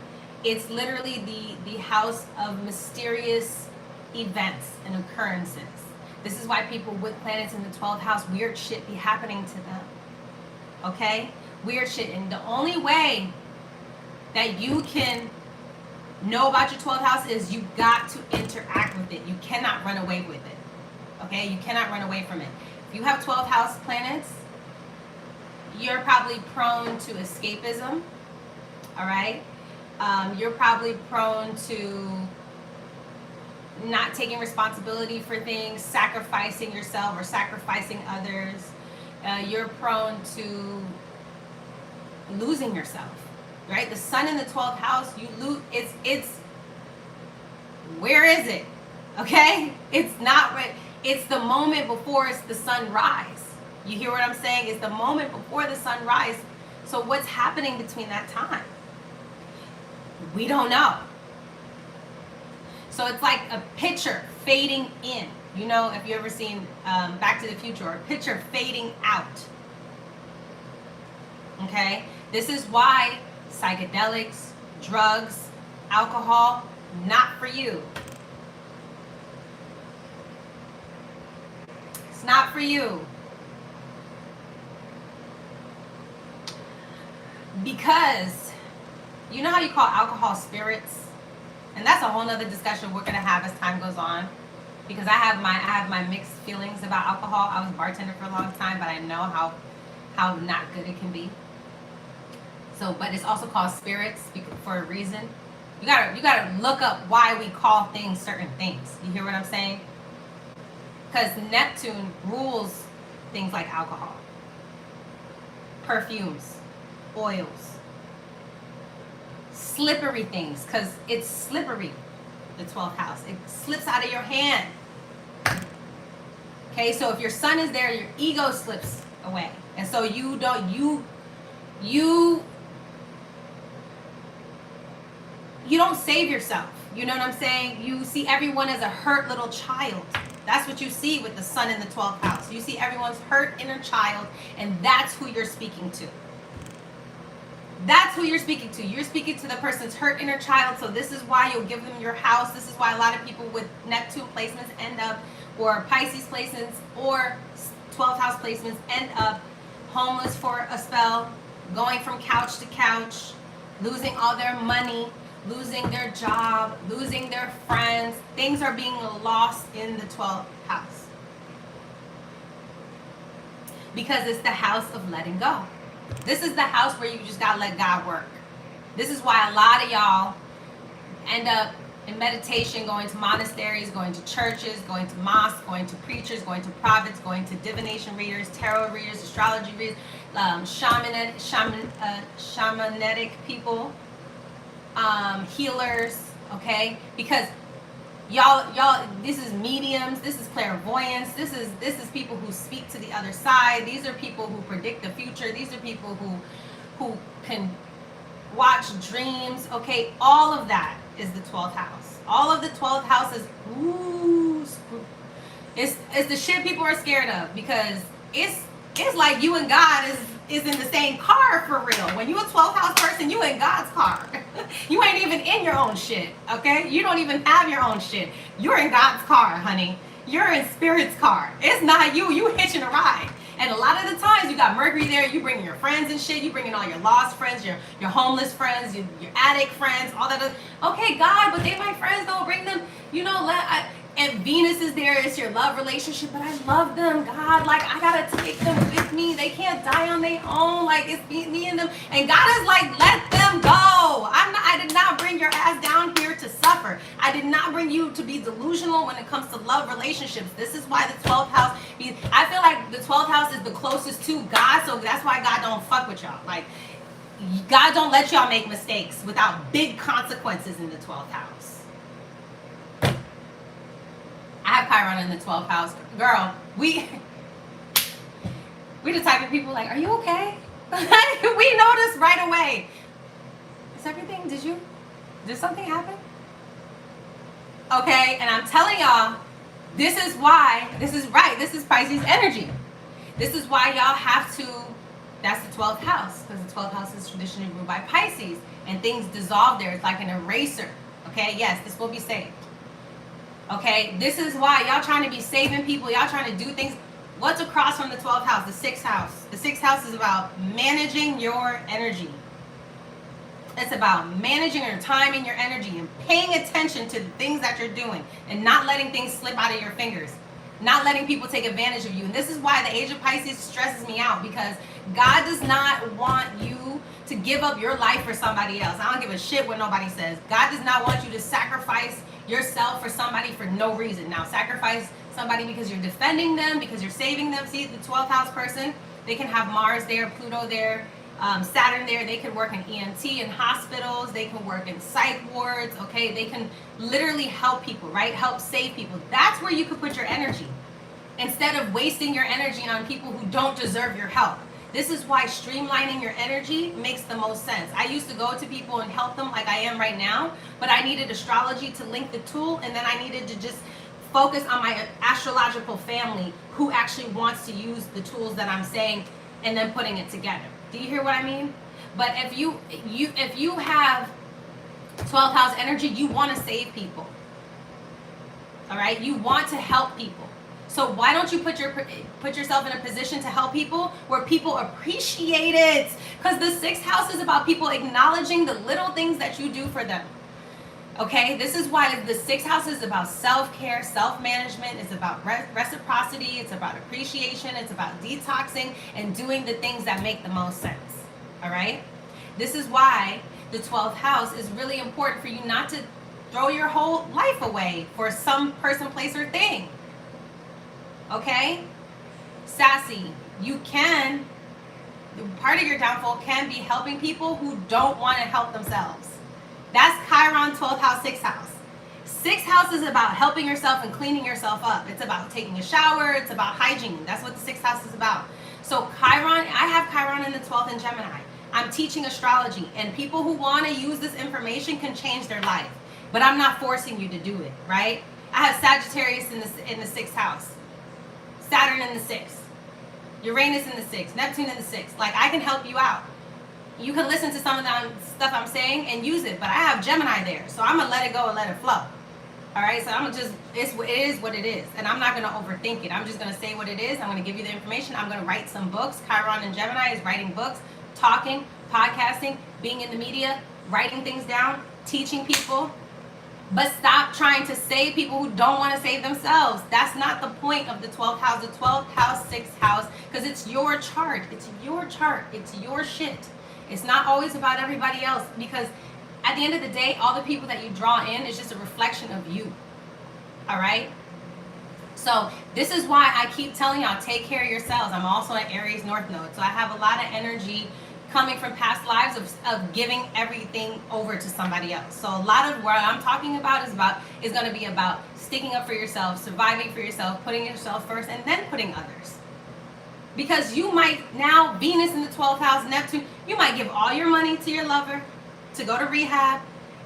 it's literally the house of mysterious events and occurrences. This is why people with planets in the 12th house, weird shit be happening to them. Okay? Weird shit. And the only way that you can know about your 12th house is you got to interact with it. You cannot run away with it. Okay? You cannot run away from it. If you have 12th house planets, you're probably prone to escapism. All right? You're probably prone to not taking responsibility for things, sacrificing yourself or sacrificing others. You're prone to losing yourself, right? The sun in the 12th house, you lose. It's where is it? Okay, it's not right. It's the moment before it's the sunrise. You hear what I'm saying? It's the moment before the sunrise. So what's happening between that time? We don't know. So it's like a picture fading in. You know, if you ever seen Back to the Future, or a picture fading out. Okay? This is why psychedelics, drugs, alcohol, not for you. It's not for you. Because you know how you call alcohol spirits? And that's a whole nother discussion we're gonna have as time goes on. Because I have my mixed feelings about alcohol. I was a bartender for a long time, but I know how not good it can be. So, but it's also called spirits for a reason. You gotta look up why we call things certain things. You hear what I'm saying? Because Neptune rules things like alcohol, perfumes, oils, slippery things, because it's slippery, the 12th house. It slips out of your hand. Okay, so if your sun is there, your ego slips away. And so you don't save yourself. You know what I'm saying? You see everyone as a hurt little child. That's what you see with the sun in the 12th house. You see everyone's hurt inner child, and that's who you're speaking to. That's who you're speaking to. You're speaking to the person's hurt inner child. So this is why you'll give them your house. This is why a lot of people with Neptune placements end up, or Pisces placements, or 12th house placements end up homeless for a spell, going from couch to couch, losing all their money, losing their job, losing their friends. Things are being lost in the 12th house. Because it's the house of letting go. This is the house where you just gotta let God work. This is why a lot of y'all end up in meditation, going to monasteries, going to churches, going to mosques, going to preachers, going to prophets, going to divination readers, tarot readers, astrology readers, shamanetic people, healers, okay? Because y'all, this is mediums, this is clairvoyance, this is people who speak to the other side. These are people who predict the future. These are people who can watch dreams, okay? All of that is the 12th house. All of the 12th house is it's the shit people are scared of, because it's like you and God is in the same car for real. When you a 12th house person, you in God's car. You ain't even in your own shit, okay? You don't even have your own shit. You're in God's car, honey. You're in Spirit's car. It's not you. You hitching a ride. And a lot of the times you got Mercury there. You bringing your friends and shit. You bringing all your lost friends, your homeless friends, your addict friends, all that. Okay, God, but they my friends. Don't bring them. You know, and Venus is there. It's your love relationship. But I love them, God. Like, I gotta take them with me. They can't die on their own. Like, it's me and them. And God is like, let them go. I did not bring your ass down here to suffer. I did not bring you to be delusional when it comes to love relationships. This is why the 12th house, I feel like the 12th house is the closest to God, so that's why God don't fuck with y'all. Like, God don't let y'all make mistakes without big consequences in the 12th house. I have Chiron in the 12th house. Girl, we the type of people like, are you okay? We notice right away. Is everything, did something happen? Okay, and I'm telling y'all, this is Pisces energy. This is why y'all have to, that's the 12th house, because the 12th house is traditionally ruled by Pisces, and things dissolve there. It's like an eraser. Okay, yes, this will be saved. Okay, this is why y'all trying to be saving people. Y'all trying to do things. What's across from the 12th house? The 6th house. The 6th house is about managing your energy. It's about managing your time and your energy and paying attention to the things that you're doing and not letting things slip out of your fingers. Not letting people take advantage of you. And this is why the age of Pisces stresses me out, because God does not want you to give up your life for somebody else. I don't give a shit what nobody says. God does not want you to sacrifice yourself for somebody for no reason. Now, sacrifice somebody because you're defending them, because you're saving them. See, the 12th house person, they can have Mars there, Pluto there, Saturn there. They can work in ENT in hospitals. They can work in psych wards. Okay, they can literally help people, right? Help save people. That's where you could put your energy instead of wasting your energy on people who don't deserve your help. This is why streamlining your energy makes the most sense. I used to go to people and help them like I am right now, but I needed astrology to link the tool, and then I needed to just focus on my astrological family who actually wants to use the tools that I'm saying and then putting it together. Do you hear what I mean? But if you have 12th house energy, you want to save people. All right? You want to help people. So why don't you put yourself in a position to help people where people appreciate it? Because the 6th house is about people acknowledging the little things that you do for them. Okay, this is why the 6th house is about self-care, self-management. It's about reciprocity. It's about appreciation. It's about detoxing and doing the things that make the most sense. All right? This is why the 12th house is really important for you not to throw your whole life away for some person, place, or thing. Okay? Sassy, you can, part of your downfall can be helping people who don't want to help themselves. That's Chiron, 12th house, 6th house. 6th house is about helping yourself and cleaning yourself up. It's about taking a shower. It's about hygiene. That's what the 6th house is about. So Chiron, I have Chiron in the 12th in Gemini. I'm teaching astrology, and people who want to use this information can change their life. But I'm not forcing you to do it, right? I have Sagittarius in the 6th house. Saturn in the 6th. Uranus in the 6th. Neptune in the 6th. Like, I can help you out. You can listen to some of the stuff I'm saying and use it, but I have Gemini there, so I'm gonna let it go and let it flow. All right, so I'm gonna just, it is what it is, and I'm not gonna overthink it. I'm just gonna say what it is. I'm gonna give you the information. I'm gonna write some books. Chiron and Gemini is writing books, talking, podcasting, being in the media, writing things down, teaching people. But stop trying to save people who don't want to save themselves. That's not the point of the 12th house. The 12th house, 6th house, because it's your chart. It's your chart. It's your shit. It's not always about everybody else, because at the end of the day, all the people that you draw in is just a reflection of you. All right? So this is why I keep telling y'all, take care of yourselves. I'm also an Aries North Node, so I have a lot of energy coming from past lives of giving everything over to somebody else. So a lot of what I'm talking about is going to be about sticking up for yourself, surviving for yourself, putting yourself first, and then putting others. Because you might now, Venus in the 12th house, Neptune, you might give all your money to your lover to go to rehab,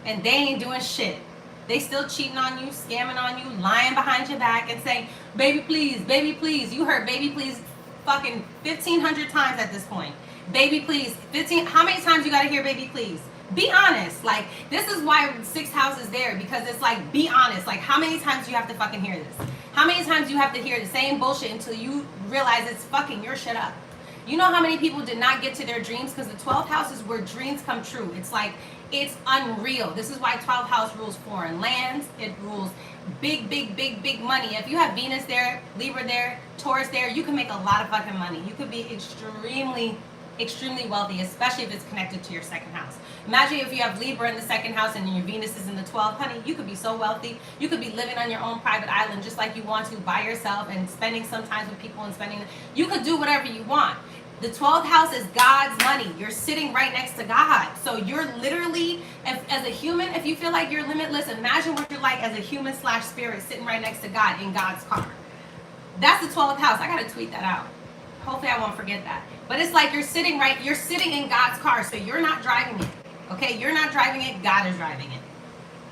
and they ain't doing shit. They still cheating on you, scamming on you, lying behind your back and saying, baby please, baby please. You heard baby please fucking 1,500 times at this point. Baby please, 15, how many times you gotta hear baby please? Be honest. Like, this is why 6th house is there, because it's like, be honest. Like, how many times do you have to fucking hear this? How many times do you have to hear the same bullshit until you realize it's fucking your shit up? You know how many people did not get to their dreams? Because the 12th house is where dreams come true. It's like, it's unreal. This is why 12th house rules foreign lands. It rules big, big, big, big money. If you have Venus there, Libra there, Taurus there, you can make a lot of fucking money. You could be extremely wealthy, especially if it's connected to your 2nd house. Imagine if you have Libra in the 2nd house and your Venus is in the 12th. Honey, you could be so wealthy. You could be living on your own private island just like you want to by yourself and spending some time with people and spending. You could do whatever you want. The 12th house is God's money. You're sitting right next to God. So you're literally, as a human, if you feel like you're limitless, imagine what you're like as a human / spirit sitting right next to God in God's car. That's the 12th house. I got to tweet that out. Hopefully I won't forget that. But it's like you're sitting in God's car, so you're not driving it. Okay? You're not driving it, God is driving it.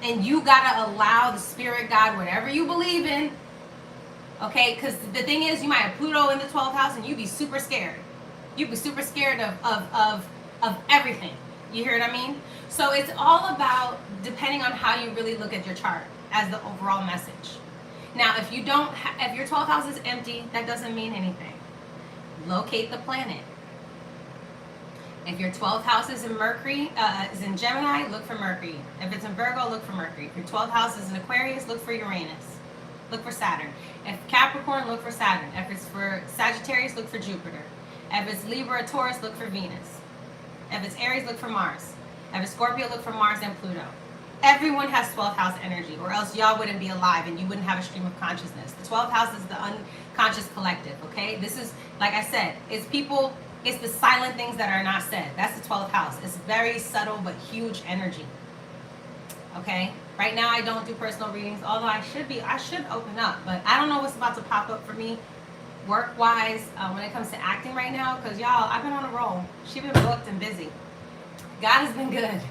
And you gotta allow the spirit, God, whatever you believe in. Okay? Because the thing is, you might have Pluto in the 12th house and you'd be super scared. You'd be super scared of everything. You hear what I mean? So it's all about depending on how you really look at your chart as the overall message. Now, if your 12th house is empty, that doesn't mean anything. Locate the planet. If your 12th house is in Mercury, is in Gemini, look for Mercury. If it's in Virgo, look for Mercury. If your 12th house is in Aquarius, look for Uranus. Look for Saturn. If Capricorn, look for Saturn. If it's for Sagittarius, look for Jupiter. If it's Libra or Taurus, look for Venus. If it's Aries, look for Mars. If it's Scorpio, look for Mars and Pluto. Everyone has 12th house energy, or else y'all wouldn't be alive and you wouldn't have a stream of consciousness. The 12th house is the unconscious collective, okay? This is, like I said, it's people, it's the silent things that are not said. That's the 12th house. It's very subtle but huge energy, okay? Right now I don't do personal readings, although I should open up, but I don't know what's about to pop up for me work-wise when it comes to acting right now, because y'all, I've been on a roll. She's been booked and busy. God has been good.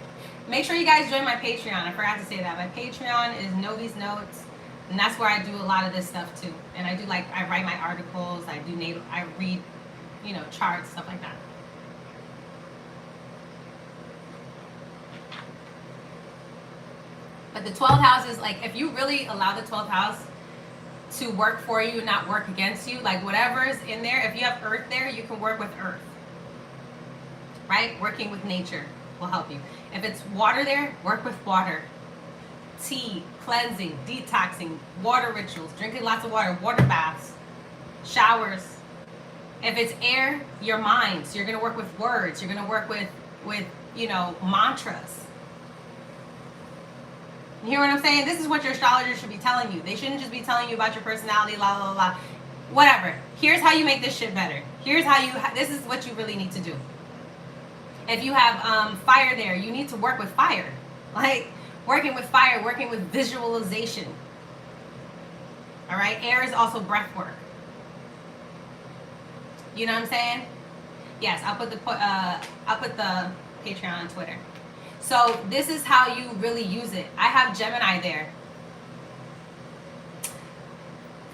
Make sure you guys join my Patreon. I forgot to say that. My Patreon is Novi's Notes, and that's where I do a lot of this stuff too. And I do, like, I write my articles, I read, you know, charts, stuff like that. But the 12th house is like, if you really allow the 12th house to work for you, not work against you, like whatever's in there, if you have earth there, you can work with earth, right? Working with nature will help you. If it's water there, work with water. Tea, cleansing, detoxing, water rituals, drinking lots of water, water baths, showers. If it's air, your mind. So you're going to work with words. You're going to work with, you know, mantras. You hear what I'm saying? This is what your astrologer should be telling you. They shouldn't just be telling you about your personality, la, la, la, whatever. Here's how you make this shit better. Here's how you, this is what you really need to do. If you have fire there, you need to work with fire. Like, working with fire, working with visualization. All right? Air is also breath work. You know what I'm saying? Yes, I'll put the Patreon on Twitter. So this is how you really use it. I have Gemini there.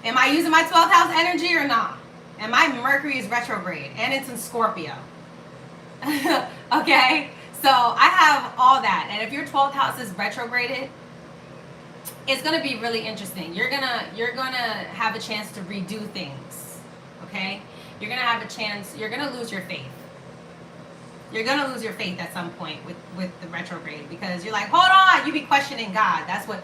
Am I using my 12th house energy or not? And my Mercury is retrograde and it's in Scorpio. Okay? So I have all that. And if your 12th house is retrograded, it's going to be really interesting. You're going to have a chance to redo things. Okay? You're going to have a chance, you're going to lose your faith. You're going to lose your faith at some point with the retrograde, because you're like, hold on, you be questioning God. That's what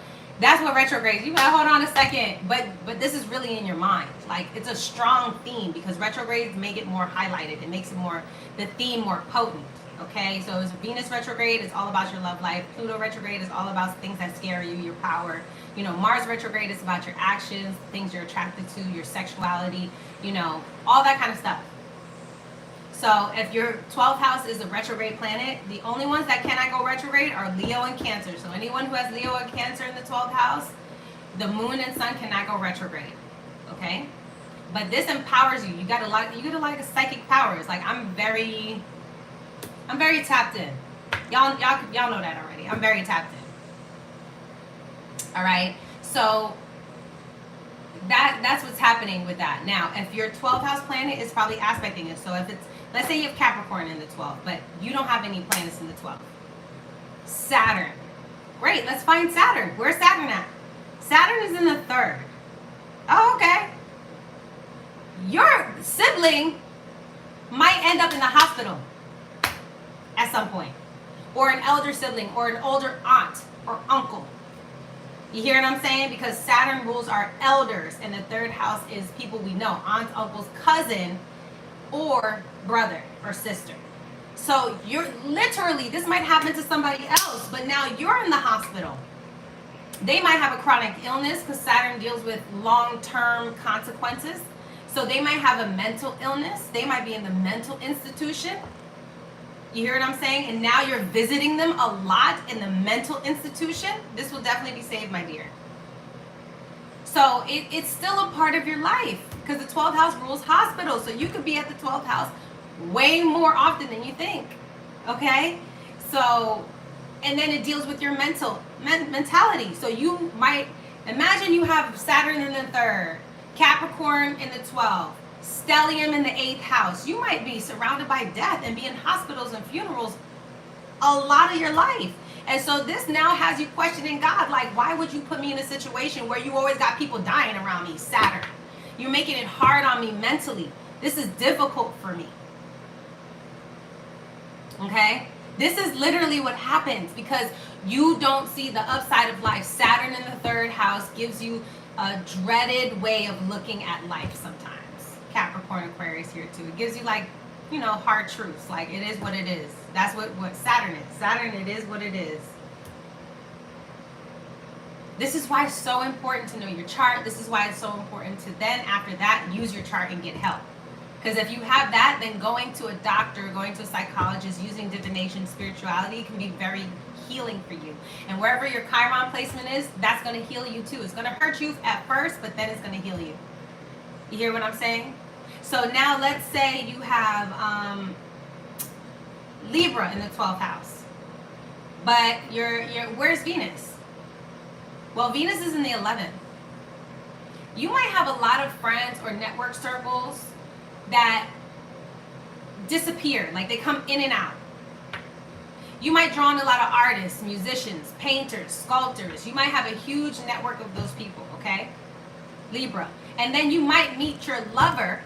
retrograde is. You gotta hold on a second, but this is really in your mind. Like, it's a strong theme, because retrogrades make it more highlighted. It makes it more, the theme more potent. Okay, so it's Venus retrograde, it's all about your love life. Pluto retrograde is all about things that scare you, your power. You know, Mars retrograde is about your actions, things you're attracted to, your sexuality, you know, all that kind of stuff. So if your 12th house is a retrograde planet, the only ones that cannot go retrograde are Leo and Cancer. So anyone who has Leo and Cancer in the 12th house, the moon and sun cannot go retrograde. Okay? But this empowers you. You get a lot of psychic powers. Like, I'm very tapped in. Y'all know that already. I'm very tapped in. All right? So that's what's happening with that. Now, if your 12th house planet is probably aspecting it. So if it's, let's say you have Capricorn in the 12th, but you don't have any planets in the 12th. Saturn. Great, let's find Saturn. Where's Saturn at? Saturn is in the 3rd. Oh, okay. Your sibling might end up in the hospital at some point. Or an elder sibling, or an older aunt or uncle. You hear what I'm saying? Because Saturn rules our elders, and the 3rd house is people we know. Aunt, uncle's cousin, or brother or sister. So you're literally, this might happen to somebody else, but now you're in the hospital. They might have a chronic illness, because Saturn deals with long-term consequences. So they might have a mental illness. They might be in the mental institution. You hear what I'm saying? And now you're visiting them a lot in the mental institution. This will definitely be saved, my dear. So it's still a part of your life, because the 12th house rules hospitals. So you could be at the 12th house way more often than you think. Okay? So, and then it deals with your mentality. So you might, imagine you have Saturn in the 3rd, Capricorn in the 12th, stellium in the 8th house. You might be surrounded by death and be in hospitals and funerals a lot of your life. And so this now has you questioning God, like, why would you put me in a situation where you always got people dying around me? Saturn. You're making it hard on me mentally. This is difficult for me. Okay? This is literally what happens because you don't see the upside of life. Saturn in the third house gives you a dreaded way of looking at life sometimes. Capricorn, Aquarius here too. It gives you like, you know, hard truths. Like it is what it is. That's what Saturn is. Saturn, it is what it is. This is why it's so important to know your chart. This is why it's so important to then, after that, use your chart and get help. Because if you have that, then going to a doctor, going to a psychologist, using divination, spirituality can be very healing for you. And wherever your Chiron placement is, that's going to heal you too. It's going to hurt you at first, but then it's going to heal you. You hear what I'm saying? So now let's say you have Libra in the 12th house. But where's Venus? Well, Venus is in the 11th. You might have a lot of friends or network circles that disappear, like they come in and out. You might draw in a lot of artists, musicians, painters, sculptors. You might have a huge network of those people, okay? Libra. And then you might meet your lover,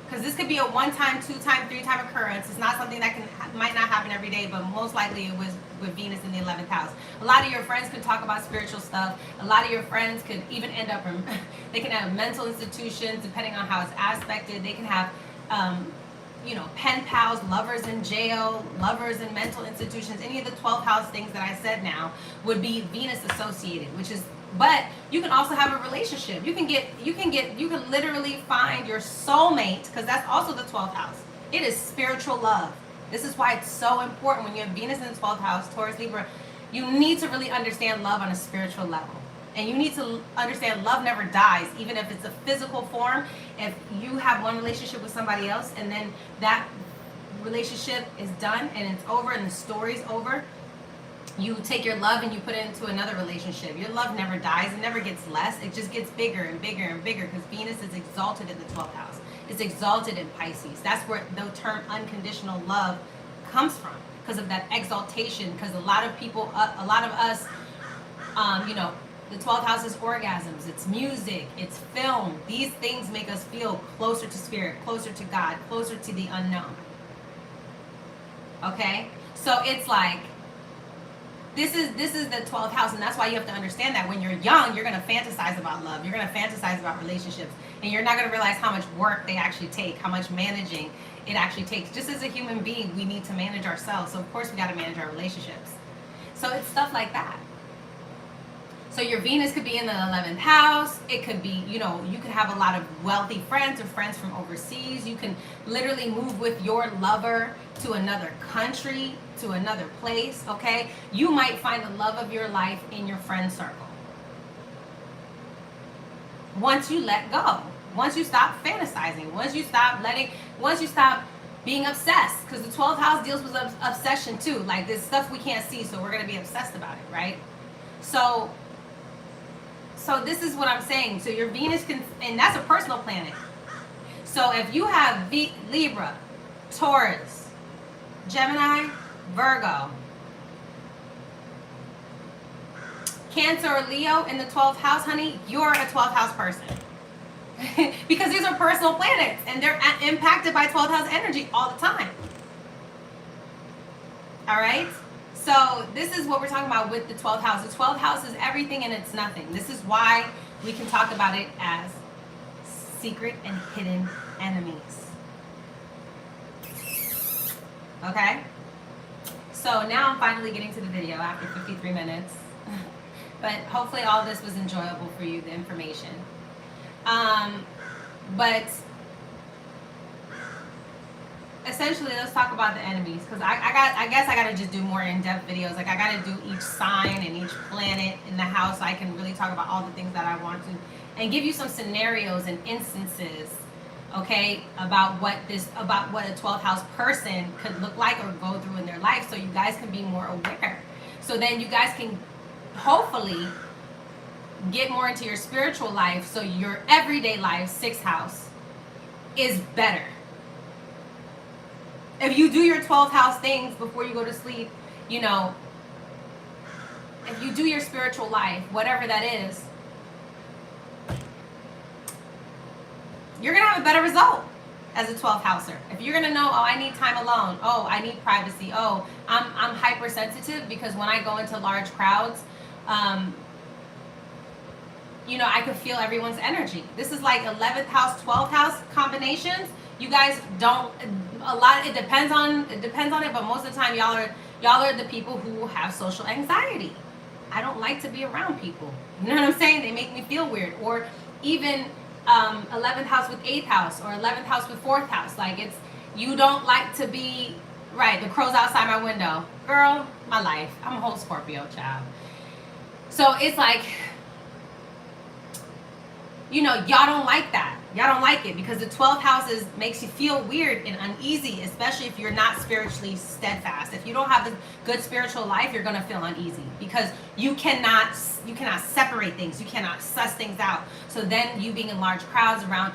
because this could be a one-time, two-time, three-time occurrence. It's not something that might not happen every day, but most likely it was with Venus in the 11th house. A lot of your friends could talk about spiritual stuff. A lot of your friends could even end up in, they can have mental institutions, depending on how it's aspected. They can have, you know, pen pals, lovers in jail, lovers in mental institutions. Any of the 12th house things that I said now would be Venus associated, which is, but you can also have a relationship. You can literally find your soulmate, because that's also the 12th house. It is spiritual love. This is why it's so important when you have Venus in the 12th house, Taurus, Libra. You need to really understand love on a spiritual level. And you need to understand love never dies, even if it's a physical form. If you have one relationship with somebody else and then that relationship is done and it's over and the story's over, you take your love and you put it into another relationship. Your love never dies. It never gets less. It just gets bigger and bigger and bigger because Venus is exalted in the 12th house. It's exalted in Pisces. That's where the term unconditional love comes from, because of that exaltation. Because a lot of people, a lot of us, you know, the 12th house is orgasms. It's music. It's film. These things make us feel closer to spirit, closer to God, closer to the unknown. Okay? So it's like, this is the 12th house, and that's why you have to understand that when you're young, you're going to fantasize about love. You're going to fantasize about relationships, and you're not going to realize how much work they actually take, how much managing it actually takes. Just as a human being, we need to manage ourselves, so of course we got to manage our relationships. So it's stuff like that. So your Venus could be in the 11th house. It could be, you know, you could have a lot of wealthy friends or friends from overseas. You can literally move with your lover to another country, to another place, okay? You might find the love of your life in your friend circle. Once you let go, once you stop fantasizing, once you stop being obsessed, because the 12th house deals with obsession too. Like, this stuff we can't see, so we're going to be obsessed about it, right? So this is what I'm saying. So your Venus can, and that's a personal planet. So if you have Libra, Taurus, Gemini, Virgo, Cancer or Leo in the 12th house, honey, you're a 12th house person. Because these are personal planets and they're impacted by 12th house energy all the time. All right? So this is what we're talking about with the 12th house. The 12th house is everything and it's nothing. This is why we can talk about it as secret and hidden enemies. Okay? So now I'm finally getting to the video after 53 minutes. But hopefully all this was enjoyable for you, the information. But essentially, let's talk about the enemies, because I guess I gotta just do more in-depth videos. Like, I gotta do each sign and each planet in the house so I can really talk about all the things that I want to, and give you some scenarios and instances, okay, about what a 12th house person could look like or go through in their life, so you guys can be more aware. So then you guys can hopefully get more into your spiritual life, so your everyday life, 6th house, is better. If you do your 12th house things before you go to sleep, you know, if you do your spiritual life, whatever that is, you're going to have a better result as a 12th houser. If you're gonna know, oh, I need time alone. Oh, I need privacy. Oh, I'm hypersensitive because when I go into large crowds, you know, I could feel everyone's energy. This is like 11th house, 12th house combinations. You guys don't, a lot, it depends on it, but most of the time y'all are the people who have social anxiety. I don't like to be around people. You know what I'm saying? They make me feel weird. Or even 11th house with 8th house, or 11th house with 4th house. Like, it's, you don't like to be, right, the crow's outside my window. Girl, my life. I'm a whole Scorpio child. So it's like, you know, y'all don't like that. Y'all don't like it because the 12th house makes you feel weird and uneasy, especially if you're not spiritually steadfast. If you don't have a good spiritual life, you're gonna feel uneasy because you cannot separate things. You cannot suss things out. So then you being in large crowds around,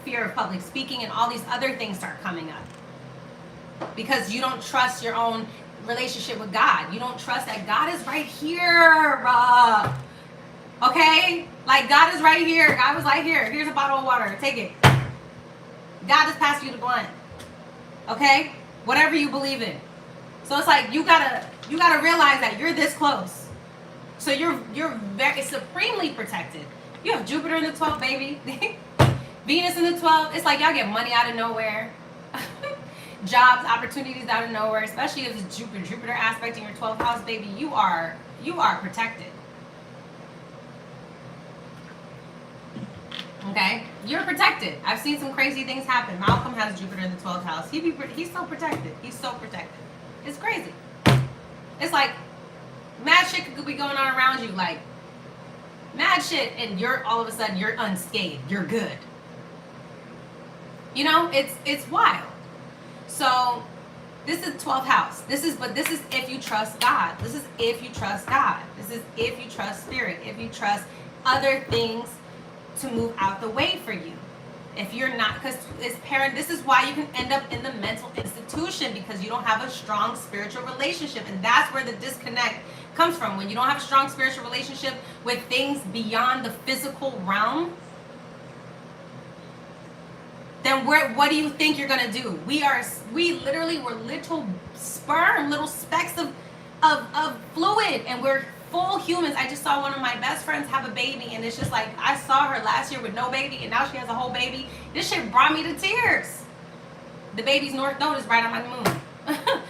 fear of public speaking and all these other things start coming up because you don't trust your own relationship with God. You don't trust that God is right here. Okay? Like, God is right here. God was like, here's a bottle of water. Take it. God has passed you the blunt. Okay? Whatever you believe in. So it's like you gotta realize that you're this close. So you're very supremely protected. You have Jupiter in the 12th, baby. Venus in the 12th. It's like y'all get money out of nowhere. Jobs, opportunities out of nowhere, especially if it's Jupiter aspect in your 12th house, baby. You are protected. Okay, you're protected. I've seen some crazy things happen. Malcolm has Jupiter in the 12th house. He's so protected. He's so protected. It's crazy. It's like mad shit could be going on around you, like mad shit, and you're all of a sudden you're unscathed. You're good. You know, it's wild. So this is 12th house. This is if you trust God. This is if you trust God. This is if you trust spirit. If you trust other things to move out the way for you. If you're not, because this is why you can end up in the mental institution, because you don't have a strong spiritual relationship. And that's where the disconnect comes from. When you don't have a strong spiritual relationship with things beyond the physical realm, then what do you think you're gonna do? We literally were little sperm, little specks of fluid, and we're full humans. I just saw one of my best friends have a baby, and it's just like, I saw her last year with no baby, and now she has a whole baby. This shit brought me to tears. The baby's North Node is right on my moon.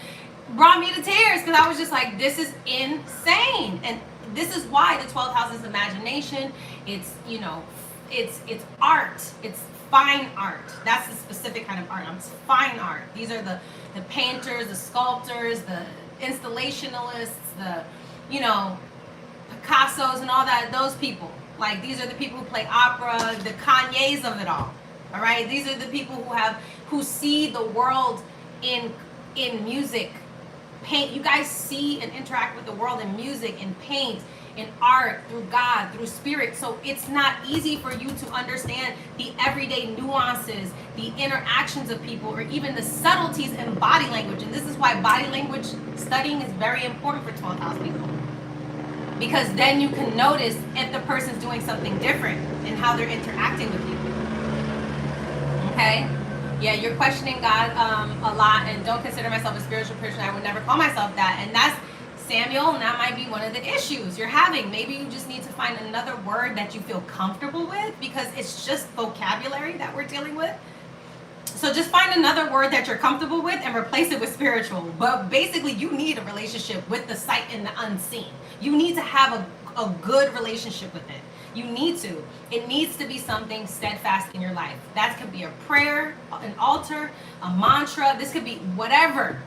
Brought me to tears because I was just like, this is insane. And this is why the 12th house is imagination. It's, you know, it's art. It's fine art. That's the specific kind of art. It's fine art. These are the painters, the sculptors, the installationalists, the, you know, Picassos and all that, those people. Like, these are the people who play opera, the Kanyes of it all. All right? These are the people who see the world in music, paint. You guys see and interact with the world in music, in paint, in art, through God, through spirit. So it's not easy for you to understand the everyday nuances, the interactions of people, or even the subtleties in body language. And this is why body language studying is very important for 12th house people. Because then you can notice if the person's doing something different and how they're interacting with you. Okay? Yeah, you're questioning God a lot, and don't consider myself a spiritual person. I would never call myself that. And that's, Samuel, and that might be one of the issues you're having. Maybe you just need to find another word that you feel comfortable with, because it's just vocabulary that we're dealing with. So just find another word that you're comfortable with and replace it with spiritual. But basically, you need a relationship with the sight and the unseen. You need to have a good relationship with it. You need to. It needs to be something steadfast in your life. That could be a prayer, an altar, a mantra. This could be whatever.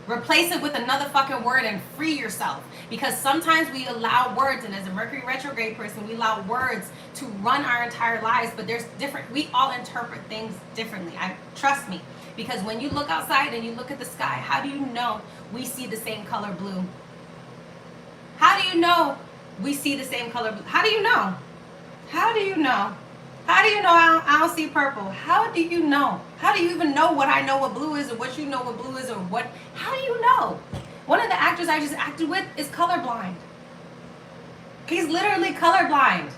Replace it with another fucking word and free yourself. Because sometimes we allow words, and as a Mercury retrograde person, we allow words to run our entire lives, but there's different, we all interpret things differently. Trust me. Because when you look outside and you look at the sky, how do you know we see the same color blue? How do you know we see the same color blue? How do you know? How do you know? How do you know I don't see purple? How do you know? How do you even know what I know what blue is, or what you know what blue is, or what? How do you know? One of the actors I just acted with is colorblind. He's literally colorblind.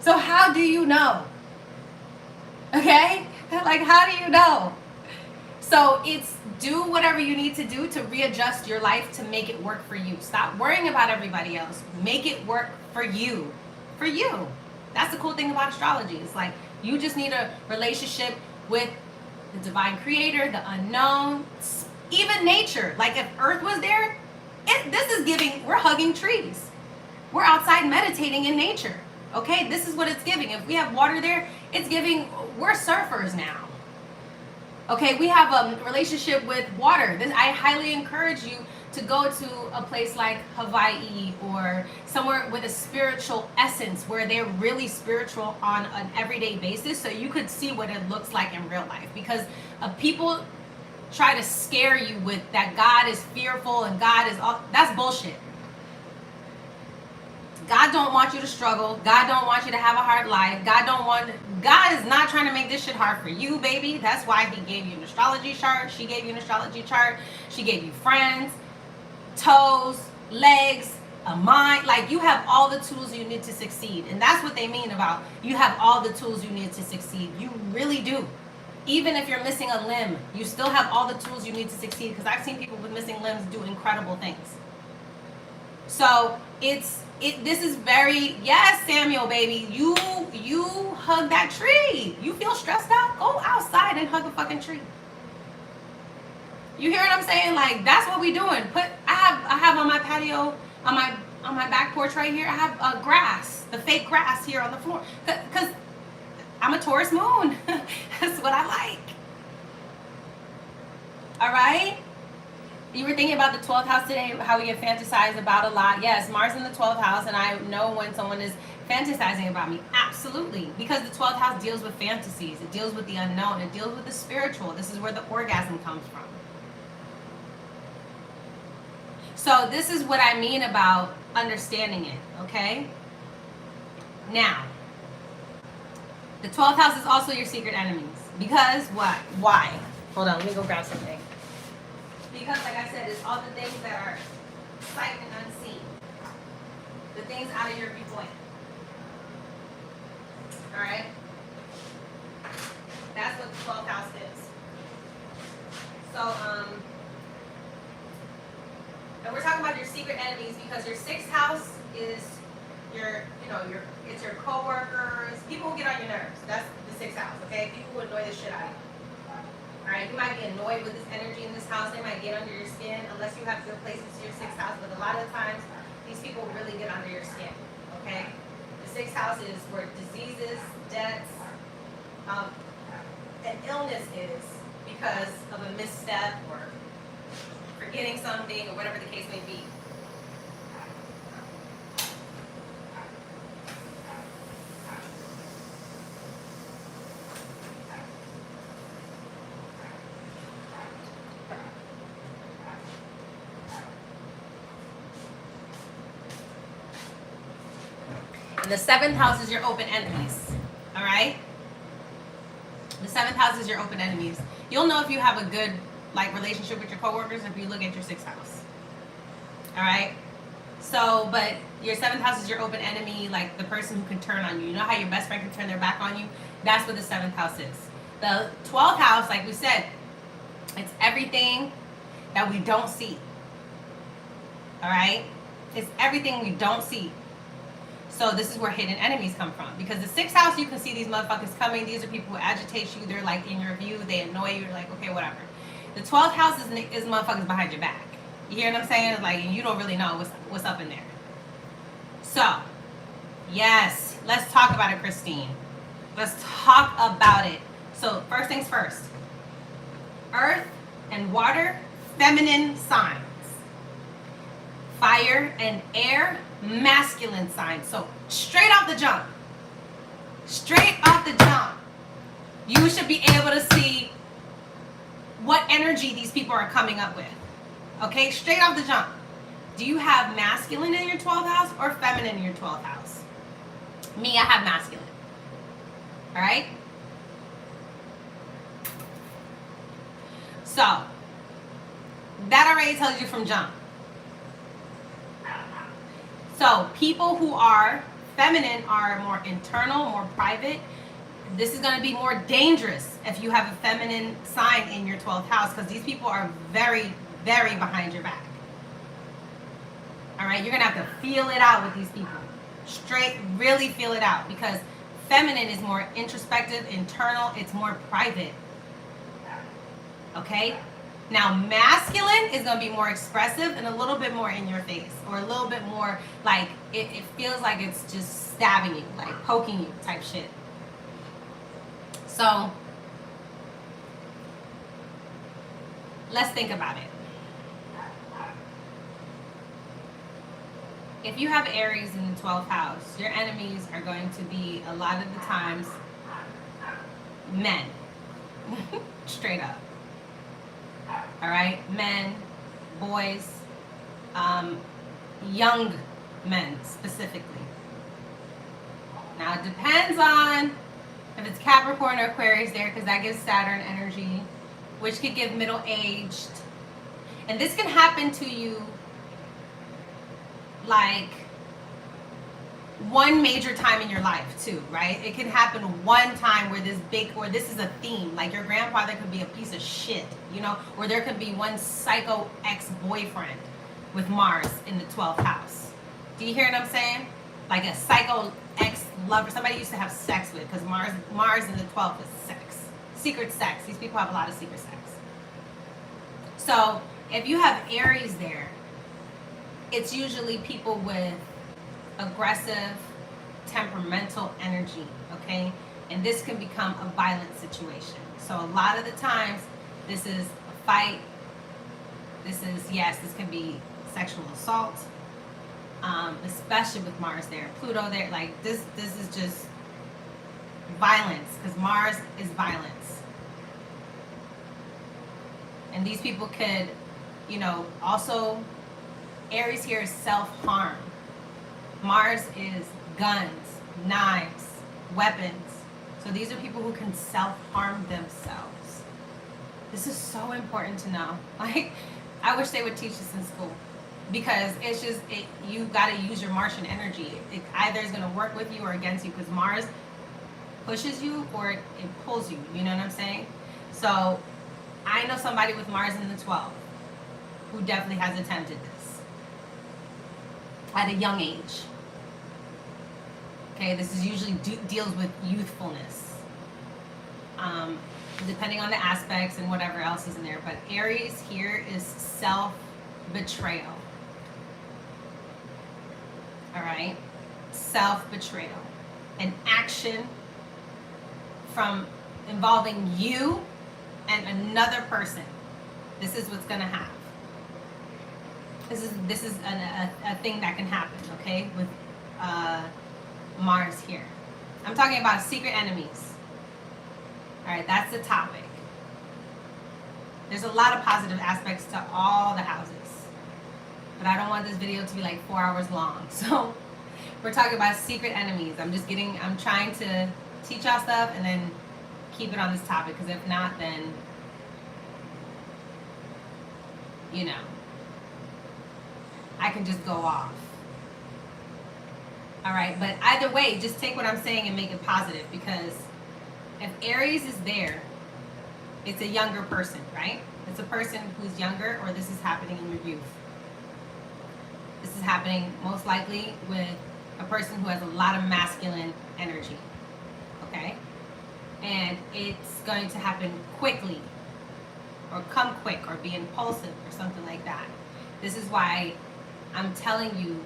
So how do you know? Okay? Like, how do you know? So it's do whatever you need to do to readjust your life to make it work for you. Stop worrying about everybody else. Make it work for you. For you. That's the cool thing about astrology. It's like you just need a relationship with the divine creator, the unknown, even nature. Like if Earth was there, this is giving, we're hugging trees. We're outside meditating in nature. Okay, this is what it's giving. If we have water there, it's giving, we're surfers now. Okay, we have a relationship with water. I highly encourage you to go to a place like Hawaii or somewhere with a spiritual essence where they're really spiritual on an everyday basis so you could see what it looks like in real life. Because people try to scare you with that God is fearful and God is all, that's bullshit. God don't want you to struggle. God don't want you to have a hard life. God is not trying to make this shit hard for you, baby. That's why he gave you an astrology chart. She gave you an astrology chart. She gave you friends, toes, legs, a mind. Like you have all the tools you need to succeed. And that's what they mean about you have all the tools you need to succeed. You really do. Even if you're missing a limb, you still have all the tools you need to succeed. Because I've seen people with missing limbs do incredible things. So this is very, yes, Samuel, baby, you hug that tree. You feel stressed out? Go outside and hug a fucking tree. You hear what I'm saying? Like that's what we doing. I have on my patio, on my back porch right here, I have grass, the fake grass here on the floor. Cause I'm a Taurus moon. That's what I like. All right? You were thinking about the 12th house today, how we get fantasized about a lot. Yes, Mars in the 12th house, and I know when someone is fantasizing about me. Absolutely. Because the 12th house deals with fantasies. It deals with the unknown. It deals with the spiritual. This is where the orgasm comes from. So this is what I mean about understanding it, okay? Now, the 12th house is also your secret enemies. Because what? Why? Hold on, let me go grab something. Because like I said, it's all the things that are sight and unseen. The things out of your viewpoint. Alright? That's what the 12th house is. So, and we're talking about your secret enemies because your 6th house is it's your co-workers, people who get on your nerves. That's the 6th house, okay? People who annoy the shit out of you. Alright, you might be annoyed with this energy in this house. They might get under your skin unless you have good places to your 6th house. But a lot of the times, these people really get under your skin. Okay? The 6th house is where diseases, deaths, and illness is because of a misstep or forgetting something or whatever the case may be. The 7th house is your open enemies. All right? The 7th house is your open enemies. You'll know if you have a good relationship with your coworkers if you look at your 6th house. All right? So, but your 7th house is your open enemy, like the person who can turn on you. You know how your best friend can turn their back on you? That's what the 7th house is. The 12th house, like we said, it's everything that we don't see. All right? It's everything we don't see. So this is where hidden enemies come from. Because the 6th house, you can see these motherfuckers coming. These are people who agitate you. They're like in your view. They annoy you. You're like, okay, whatever. The 12th house is motherfuckers behind your back. You hear what I'm saying? Like, and you don't really know what's up in there. So, yes, let's talk about it, Christine. Let's talk about it. So first things first. Earth and water, feminine signs. Fire and air, masculine signs. So straight off the jump, you should be able to see what energy these people are coming up with. Okay, straight off the jump. Do you have masculine in your 12th house or feminine in your 12th house? Me, I have masculine. All right? So, that already tells you from jump. So people who are feminine are more internal, more private, This is going to be more dangerous if you have a feminine sign in your 12th house, because these people are very, very behind your back. All right, you're going to have to feel it out with these people. Straight, really feel it out, because feminine is more introspective, internal, it's more private. Okay? Now, masculine is going to be more expressive and a little bit more in your face, or a little bit more like it feels like it's just stabbing you, like poking you type shit. So, let's think about it. If you have Aries in the 12th house, your enemies are going to be, a lot of the times, men. Straight up. All right? Men, boys, young men specifically. Now, it depends on if it's Capricorn or Aquarius there, because that gives Saturn energy, which could give middle-aged. And this can happen to you like one major time in your life too, right? It can happen one time where this is a theme. Like your grandfather could be a piece of shit, you know, or there could be one psycho ex-boyfriend with Mars in the 12th house. Do you hear what I'm saying? Like a psycho ex-lover, somebody used to have sex with, because Mars in the 12th is sex. Secret sex. These people have a lot of secret sex. So if you have Aries there, it's usually people with aggressive, temperamental energy, okay? And this can become a violent situation. So a lot of the times, this is a fight. This can be sexual assault, especially with Mars there. Pluto there, like this is just violence, because Mars is violence. And these people could, you know, also, Aries here is self-harm. Mars is guns, knives, weapons. So these are people who can self-harm themselves. This is so important to know. Like, I wish they would teach this in school, because it's just, you got to use your Martian energy. It either is going to work with you or against you, because Mars pushes you or it pulls you. You know what I'm saying? So I know somebody with Mars in the 12th who definitely has attempted this at a young age. Okay, this is usually deals with youthfulness, depending on the aspects and whatever else is in there. But Aries here is self-betrayal. All right, self-betrayal, an action from involving you and another person. This is what's gonna happen. This is a thing that can happen, okay, with Mars here. I'm talking about secret enemies. All right, that's the topic. There's a lot of positive aspects to all the houses, but I don't want this video to be like 4 hours long. So we're talking about secret enemies. I'm trying to teach y'all stuff and then keep it on this topic, because if not, then, you know, I can just go off. All right, but either way, just take what I'm saying and make it positive, because if Aries is there, it's a younger person, right? It's a person who's younger, or this is happening in your youth. This is happening most likely with a person who has a lot of masculine energy, okay? And it's going to happen quickly, or come quick, or be impulsive, or something like that. This is why I'm telling you,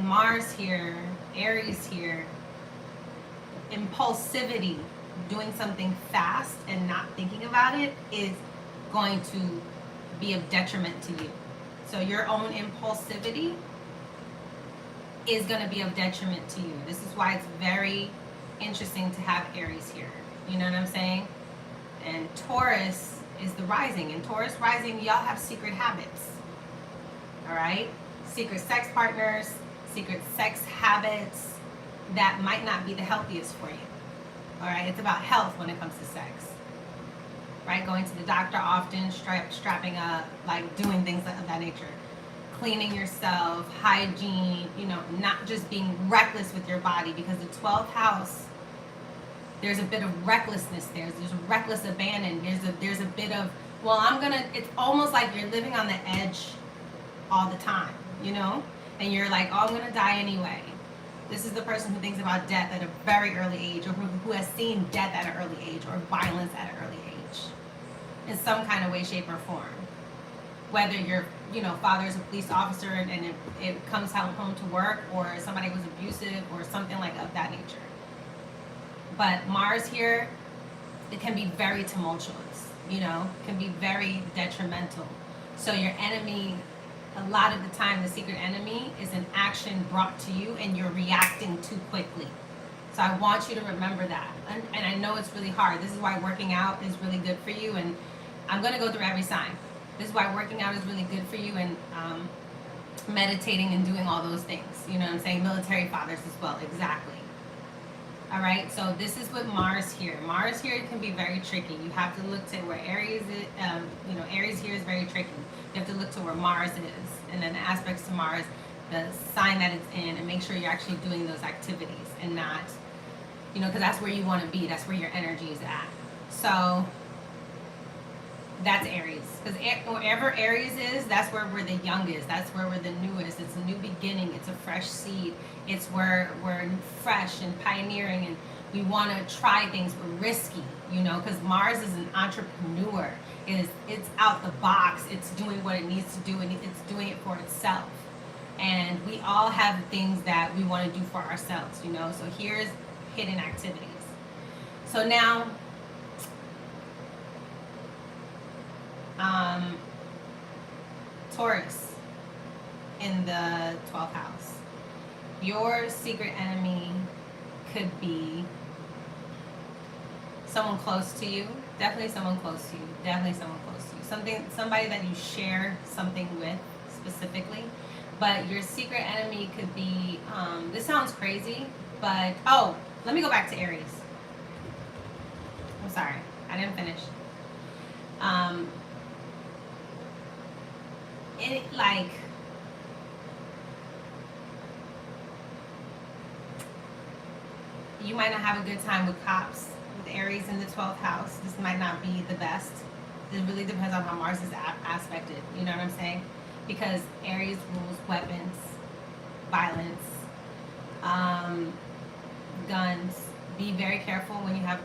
Mars here, Aries here, impulsivity, doing something fast and not thinking about it, is going to be of detriment to you. So your own impulsivity is going to be of detriment to you. This is why it's very interesting to have Aries here. You know what I'm saying? And Taurus is the rising. And Taurus rising, y'all have secret habits. All right? Secret sex partners, secret sex habits that might not be the healthiest for you. All right? It's about health when it comes to sex. Right? Going to the doctor often, strapping up, like doing things of that nature. Cleaning yourself, hygiene, you know, not just being reckless with your body, because the 12th house There's a bit of recklessness there. There's a reckless abandon. There's a bit of, well, it's almost like you're living on the edge all the time, you know? And you're like, oh, I'm going to die anyway. This is the person who thinks about death at a very early age, or who has seen death at an early age, or violence at an early age, in some kind of way, shape, or form. Whether your, father is a police officer and it comes home to work, or somebody was abusive, or something like of that nature. But Mars here, it can be very tumultuous, can be very detrimental. So your enemy, a lot of the time, the secret enemy is an action brought to you and you're reacting too quickly. So I want you to remember that. And I know it's really hard. This is why working out is really good for you. And I'm going to go through every sign. This is why working out is really good for you, and meditating and doing all those things. You know what I'm saying? Military fathers as well. Exactly. All right, so this is with Mars here. Mars here can be very tricky. You have to look to where Aries is, Aries here is very tricky. You have to look to where Mars is, and then the aspects to Mars, the sign that it's in, and make sure you're actually doing those activities and not, because that's where you want to be. That's where your energy is at. So that's Aries. Because wherever Aries is, that's where we're the youngest. That's where we're the newest. It's a new beginning. It's a fresh seed. It's where we're fresh and pioneering, and we want to try things. We're risky, because Mars is an entrepreneur. It's out the box. It's doing what it needs to do, and it's doing it for itself. And we all have things that we want to do for ourselves, So here's hidden activities. So now, Taurus in the 12th house. Your secret enemy could be someone close to you. Definitely someone close to you. Definitely someone close to you. Somebody that you share something with specifically. But your secret enemy could be, this sounds crazy, but, let me go back to Aries. I'm sorry, I didn't finish. You might not have a good time with cops with Aries in the 12th house. This might not be the best. It really depends on how Mars is aspected. You know what I'm saying? Because Aries rules weapons, violence, guns. Be very careful when you have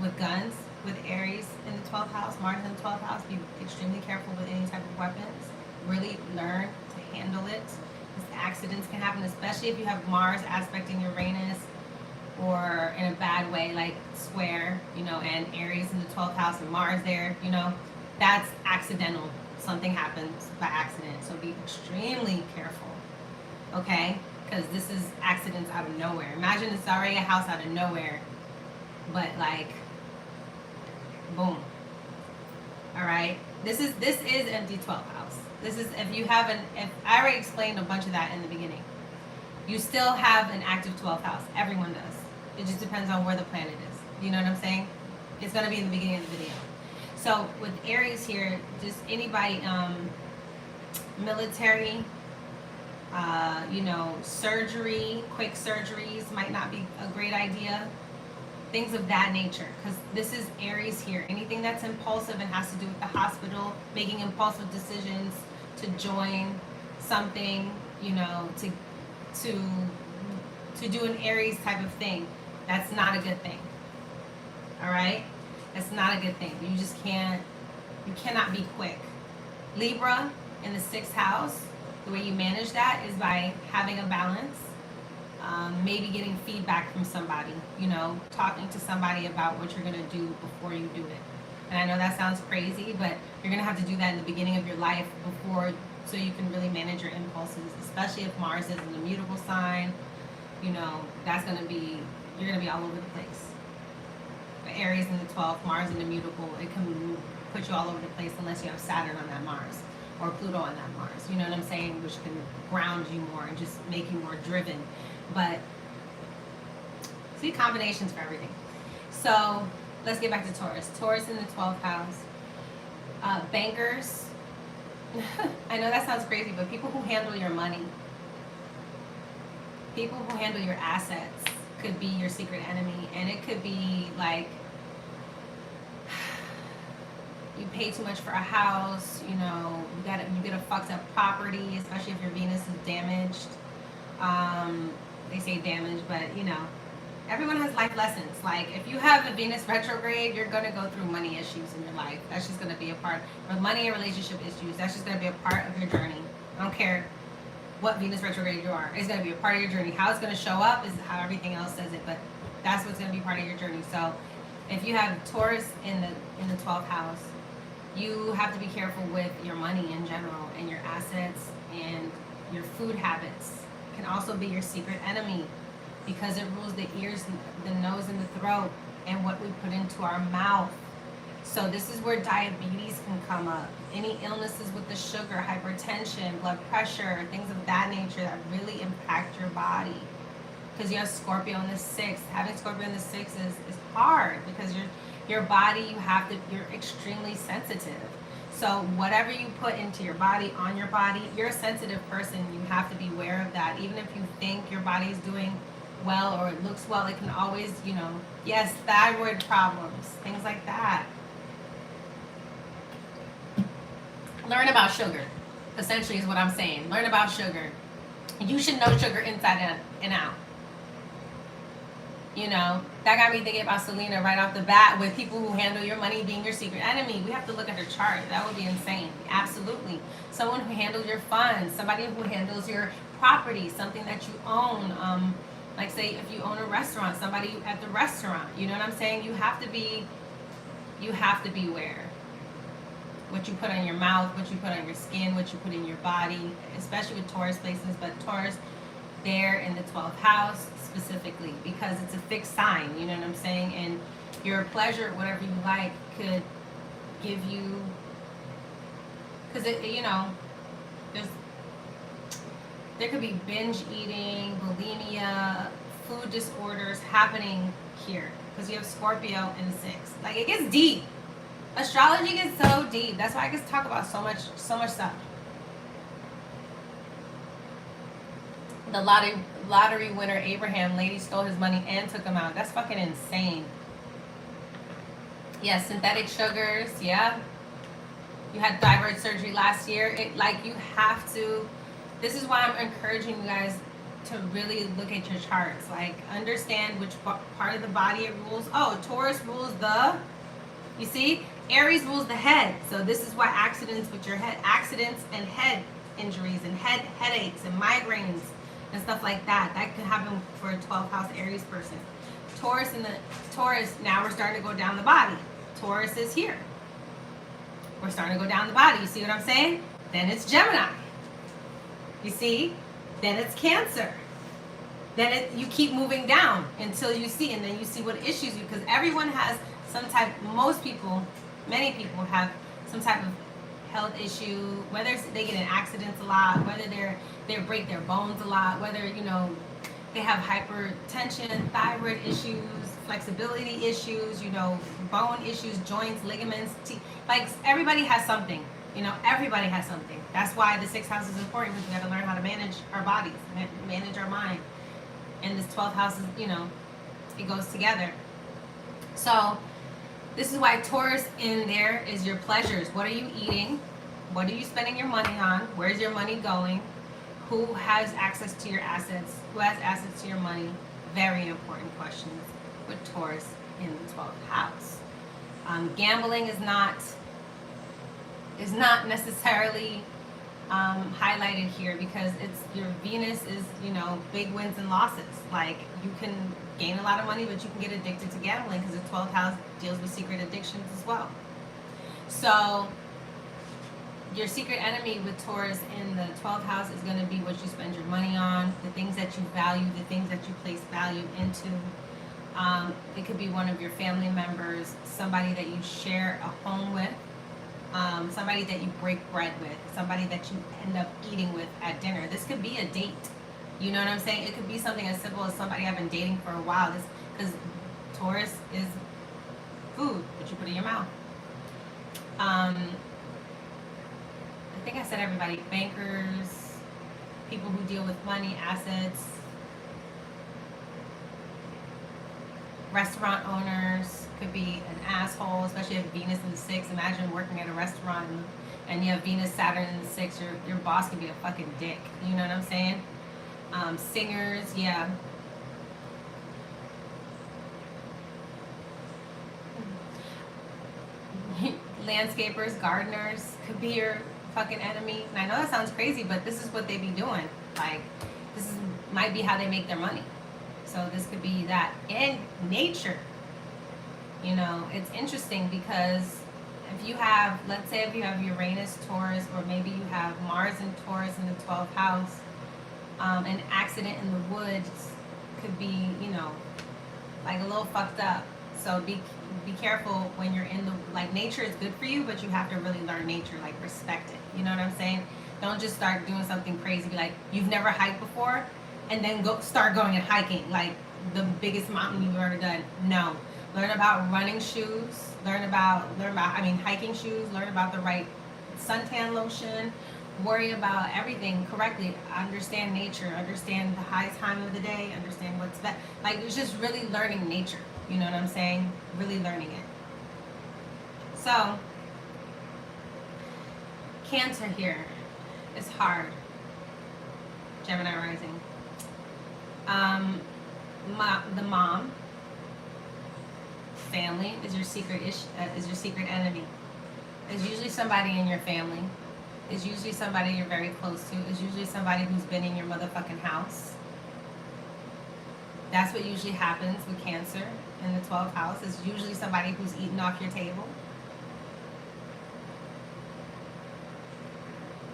with guns. With Aries in the 12th house, Mars in the 12th house, be extremely careful with any type of weapons. Really learn to handle it. Because accidents can happen, especially if you have Mars aspecting Uranus, or in a bad way, like square, and Aries in the 12th house and Mars there, that's accidental. Something happens by accident. So be extremely careful, okay? Because this is accidents out of nowhere. Imagine it's already a house out of nowhere, but boom. All right. This is empty 12th house. This is if I already explained a bunch of that in the beginning. You still have an active 12th house. Everyone does. It just depends on where the planet is. You know what I'm saying? It's going to be in the beginning of the video. So with Aries here, just anybody, military, surgery, quick surgeries might not be a great idea. Things of that nature, because this is Aries here. Anything that's impulsive and has to do with the hospital, making impulsive decisions to join something, to do an Aries type of thing, that's not a good thing. All right? That's not a good thing. You cannot be quick. Libra in the 6th house, the way you manage that is by having a balance. Maybe getting feedback from somebody, talking to somebody about what you're going to do before you do it. And I know that sounds crazy, but you're going to have to do that in the beginning of your life so you can really manage your impulses, especially if Mars is an immutable sign. That's going to be, you're going to be all over the place. But Aries in the 12th, Mars in immutable, it can put you all over the place unless you have Saturn on that Mars or Pluto on that Mars. You know what I'm saying? Which can ground you more and just make you more driven. But see, combinations for everything. So let's get back to Taurus. Taurus in the 12th house. Bankers. I know that sounds crazy, but people who handle your money, people who handle your assets, could be your secret enemy. And it could be like you pay too much for a house, you know, you get a fucked up property, especially if your Venus is damaged. They say damaged, but you know, everyone has life lessons. Like if you have a Venus retrograde, you're gonna go through money issues in your life. That's just gonna be a part of money and relationship issues. That's just gonna be a part of your journey. I don't care what Venus retrograde you are. It's gonna be a part of your journey. How it's gonna show up is how everything else says it, but that's what's gonna be part of your journey. So if you have Taurus in the 12th house, you have to be careful with your money in general and your assets, and your food habits can also be your secret enemy because it rules the ears, the nose, and the throat, and what we put into our mouth. So this is where diabetes can come up. Any illnesses with the sugar, hypertension, blood pressure, things of that nature that really impact your body. Because you have Scorpio in the 6th. Having Scorpio in the 6th is hard because your body, you're extremely sensitive. So whatever you put into your body, on your body, you're a sensitive person. You have to be aware of that. Even if you think your body's doing well or it looks well, it can always, you know, yes, thyroid problems, things like that. Learn about sugar, essentially is what I'm saying. Learn about sugar. You should know sugar inside and out. You know, that got me thinking about Selena right off the bat with people who handle your money being your secret enemy. We have to look at her chart. That would be insane. Absolutely. Someone who handles your funds, somebody who handles your property, something that you own. Like say if you own a restaurant, somebody at the restaurant. You know what I'm saying? You have to be aware. What you put on your mouth, what you put on your skin, what you put in your body, especially with Taurus places, but Taurus there in the 12th house specifically because it's a fixed sign, you know what I'm saying? And your pleasure, whatever you like, could give you, because it, you know, there could be binge eating, bulimia, food disorders happening here because you have Scorpio in the 6th. Like it gets deep. Astrology gets so deep. That's why I can talk about so much stuff. The lottery winner Abraham, lady stole his money and took him out. That's fucking insane. Yeah, synthetic sugars. Yeah, you had thyroid surgery last year. You have to. This is why I'm encouraging you guys to really look at your charts. Like understand which part of the body it rules. Oh, Taurus rules the. You see, Aries rules the head. So this is why accidents with your head, accidents and head injuries and headaches and migraines and stuff like that. That could happen for a 12th house Aries person. Taurus now we're starting to go down the body. Taurus is here. We're starting to go down the body. You see what I'm saying? Then it's Gemini. You see? Then it's Cancer. Then you keep moving down until you see, and then you see what issues you, because everyone has some type, many people have some type of health issue, whether they get in accidents a lot, whether they break their bones a lot, whether, you know, they have hypertension, thyroid issues, flexibility issues, you know, bone issues, joints, ligaments, like everybody has something, you know, everybody has something. That's why the 6th house is important, because we got to learn how to manage our bodies, manage our mind. And this 12th house is, you know, it goes together. So this is why Taurus in there is your pleasures. What are you eating? What are you spending your money on? Where's your money going? Who has access to your assets? Who has access to your money? Very important questions with Taurus in the 12th house. Gambling is not necessarily highlighted here because it's your Venus is, you know, big wins and losses. Like you can gain a lot of money, but you can get addicted to gambling because the 12th house deals with secret addictions as well. So your secret enemy with Taurus in the 12th house is going to be what you spend your money on, the things that you value, the things that you place value into. It could be one of your family members, somebody that you share a home with, somebody that you break bread with, somebody that you end up eating with at dinner. This could be a date. You know what I'm saying? It could be something as simple as somebody I've been dating for a while. This, because Taurus is food that you put in your mouth. I think I said everybody. Bankers, people who deal with money, assets. Restaurant owners could be an asshole, especially if Venus in the sixth. Imagine working at a restaurant and you have Venus, Saturn in the sixth. Your boss could be a fucking dick. You know what I'm saying? Singers, yeah. Landscapers, gardeners could be your fucking enemy. And I know that sounds crazy, but this is what they be doing. Like, might be how they make their money. So this could be that. And nature. You know, it's interesting because if you have, let's say if you have Uranus, Taurus, or maybe you have Mars and Taurus in the 12th house, an accident in the woods could be, you know, like a little fucked up. So be careful when you're in the, like, nature is good for you, but you have to really learn nature, like respect it. You know what I'm saying? Don't just start doing something crazy. Be like, you've never hiked before, and then start going and hiking like the biggest mountain you've ever done. No. Learn about running shoes. Learn about hiking shoes. Learn about the right suntan lotion. Worry about everything correctly. Understand nature. Understand the high time of the day. Understand what's best. Like, it's just really learning nature. You know what I'm saying? Really learning it. So, Cancer here is hard. Gemini rising. The mom, family is your secret enemy. Is usually somebody in your family. Is usually somebody you're very close to. Is usually somebody who's been in your motherfucking house. That's what usually happens with Cancer in the 12th house. Is usually somebody who's eaten off your table.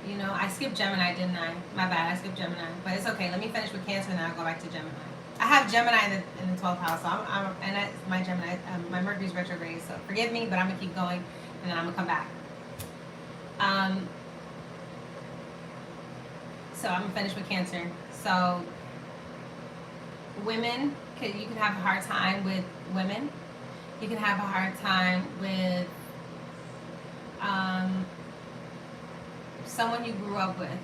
You know, I skipped Gemini, didn't I? My bad, I skipped Gemini. But it's okay. Let me finish with Cancer and then I'll go back to Gemini. I have Gemini in the 12th house, so my Gemini, my Mercury's retrograde, so forgive me, but I'm going to keep going and then I'm going to come back. So I'm going to finish with Cancer. So women, you can have a hard time with women. You can have a hard time with someone you grew up with.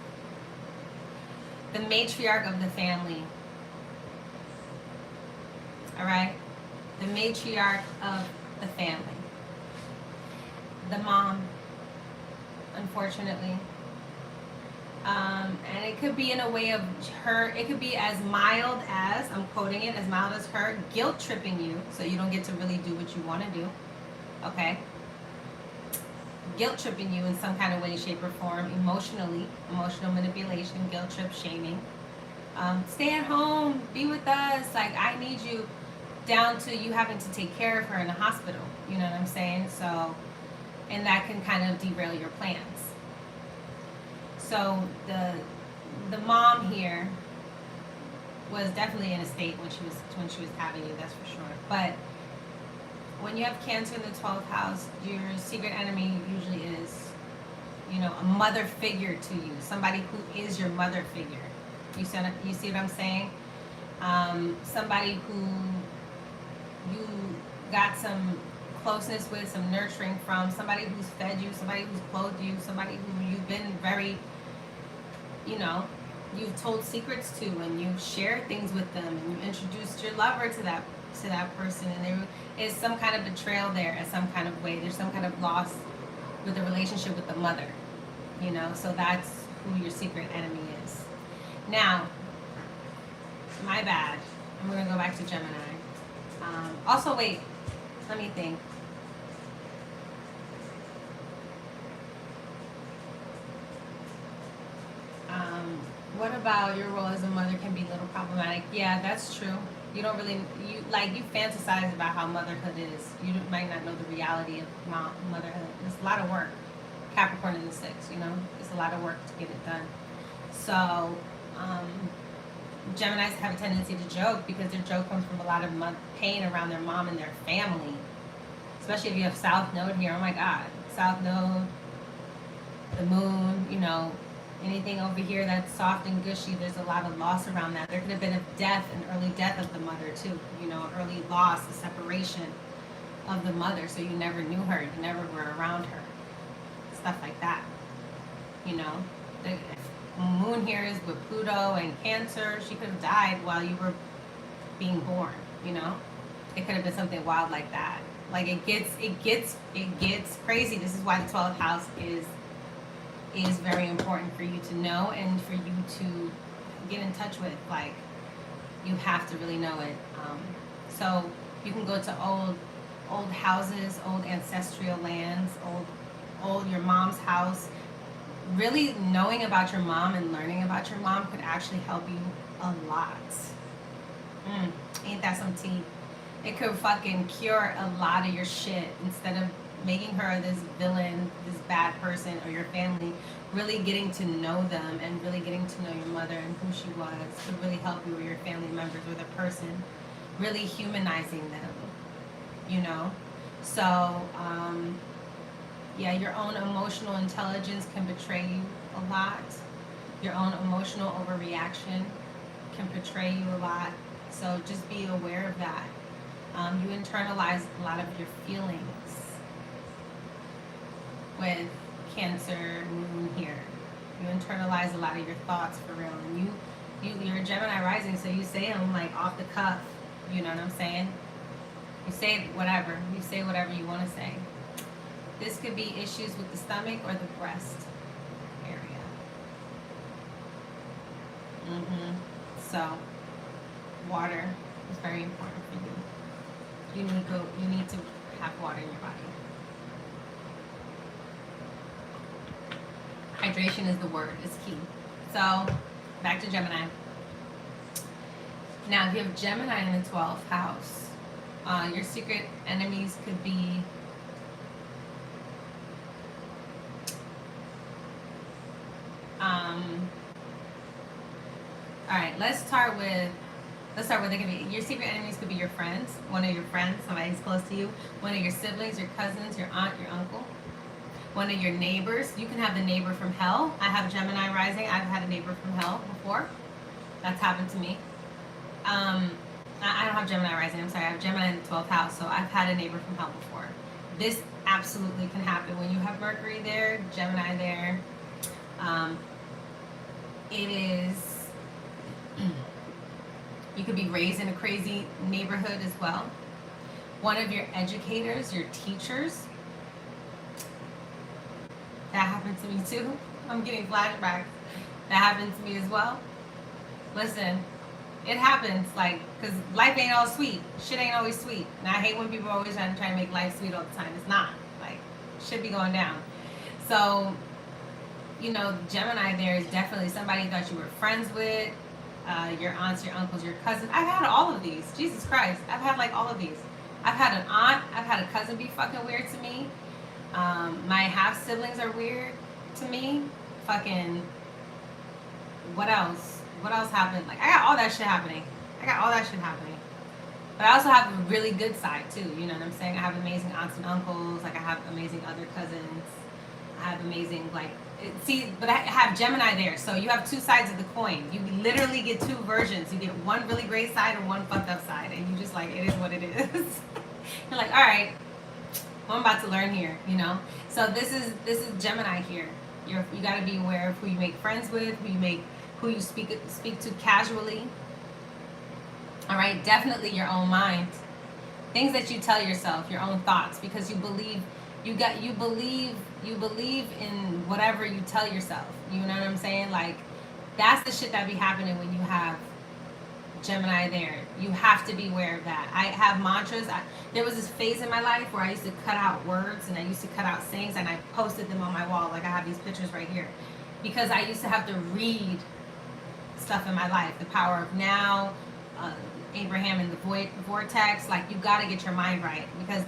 The matriarch of the family. All right? The matriarch of the family. The mom, unfortunately. And it could be in a way of her, it could be as mild as, I'm quoting it, as mild as her guilt tripping you so you don't get to really do what you want to do. Okay? Guilt tripping you in some kind of way, shape, or form, emotionally, emotional manipulation, guilt trip, shaming. Stay at home, be with us, like, I need you, down to you having to take care of her in the hospital. You know what I'm saying? So, and that can kind of derail your plans. So the mom here was definitely in a state when she was having you, that's for sure. But when you have Cancer in the 12th house, your secret enemy usually is, you know, a mother figure to you, somebody who is your mother figure. You see what I'm saying? Somebody who you got some closeness with, some nurturing from, somebody who's fed you, somebody who's clothed you, somebody who you've been very, you know, you've told secrets to, and you've shared things with them, and you introduced your lover to that person, and there is some kind of betrayal there in some kind of way. There's some kind of loss with the relationship with the mother, you know, so that's who your secret enemy is. Now, my bad, I'm going to go back to Gemini. Also, wait, let me think. What about your role as a mother can be a little problematic? Yeah, that's true. You don't really, you fantasize about how motherhood is. You might not know the reality of motherhood. It's a lot of work. Capricorn in the 6th, you know? It's a lot of work to get it done. So, Geminis have a tendency to joke because their joke comes from a lot of pain around their mom and their family. Especially if you have South Node here. Oh my God. South Node, the moon, you know, anything over here that's soft and gushy, there's a lot of loss around that. There could have been a death, an early death of the mother too. You know, early loss, a separation of the mother. So you never knew her. You never were around her. Stuff like that. You know, the moon here is with Pluto and Cancer. She could have died while you were being born, you know. It could have been something wild like that. Like it gets crazy. This is why the 12th house is very important for you to know and for you to get in touch with. Like you have to really know it. So you can go to old houses, old ancestral lands, old your mom's house. Really knowing about your mom and learning about your mom could actually help you a lot. Ain't that some tea? It could fucking cure a lot of your shit instead of making her this villain, this bad person, or your family. Really getting to know them and really getting to know your mother and who she was could really help you or your family members or the person. Really humanizing them, you know? So, yeah, your own emotional intelligence can betray you a lot. Your own emotional overreaction can betray you a lot. So just be aware of that. You internalize a lot of your feelings with Cancer moon here. You internalize a lot of your thoughts for real. And you're a Gemini rising, so you say them like off the cuff. You know what I'm saying? You say whatever. You say whatever you want to say. This could be issues with the stomach or the breast area. So, water is very important for you. You need to have water in your body. Hydration is the word. It's key. So, back to Gemini. Now, if you have Gemini in the 12th house, your secret enemies could be all right, let's start with it could be your secret enemies could be your friends, one of your friends, somebody who's close to you, one of your siblings, your cousins, your aunt, your uncle, one of your neighbors. You can have the neighbor from hell. I have Gemini rising. I've had a neighbor from hell before. That's happened to me. I don't have Gemini rising. I'm sorry. I have Gemini in the 12th house, so I've had a neighbor from hell before. This absolutely can happen when you have Mercury there, Gemini there. It is. You could be raised in a crazy neighborhood as well. One of your educators, your teachers. That happened to me too. I'm getting flashbacks. That happened to me as well. Listen, it happens, like, because life ain't all sweet. Shit ain't always sweet. And I hate when people are always trying to make life sweet all the time. It's not. Like, shit be going down. So, you know, Gemini there is definitely somebody that you were friends with. Your aunts, your uncles, your cousins. I've had all of these. Jesus Christ. I've had like all of these. I've had an aunt. I've had a cousin be fucking weird to me. My half siblings are weird to me. Fucking. What else? What else happened? Like, I got all that shit happening. But I also have a really good side too. You know what I'm saying? I have amazing aunts and uncles. Like, I have amazing other cousins. I have amazing, like, but I have Gemini there, so you have two sides of the coin. You literally get two versions. You get one really great side and one fucked up side, and you just like, it is what it is. You're like, all right, well, I'm about to learn here, you know. So this is Gemini here. You got to be aware of who you make friends with, who you speak to casually. All right, definitely your own mind, things that you tell yourself, your own thoughts, because you believe. You believe in whatever you tell yourself. You know what I'm saying? Like, that's the shit that be happening when you have Gemini there. You have to be aware of that. I have mantras. There was this phase in my life where I used to cut out words and I used to cut out sayings and I posted them on my wall. Like, I have these pictures right here. Because I used to have to read stuff in my life. The Power of Now, Abraham and the Vortex. Like, you got to get your mind right. Because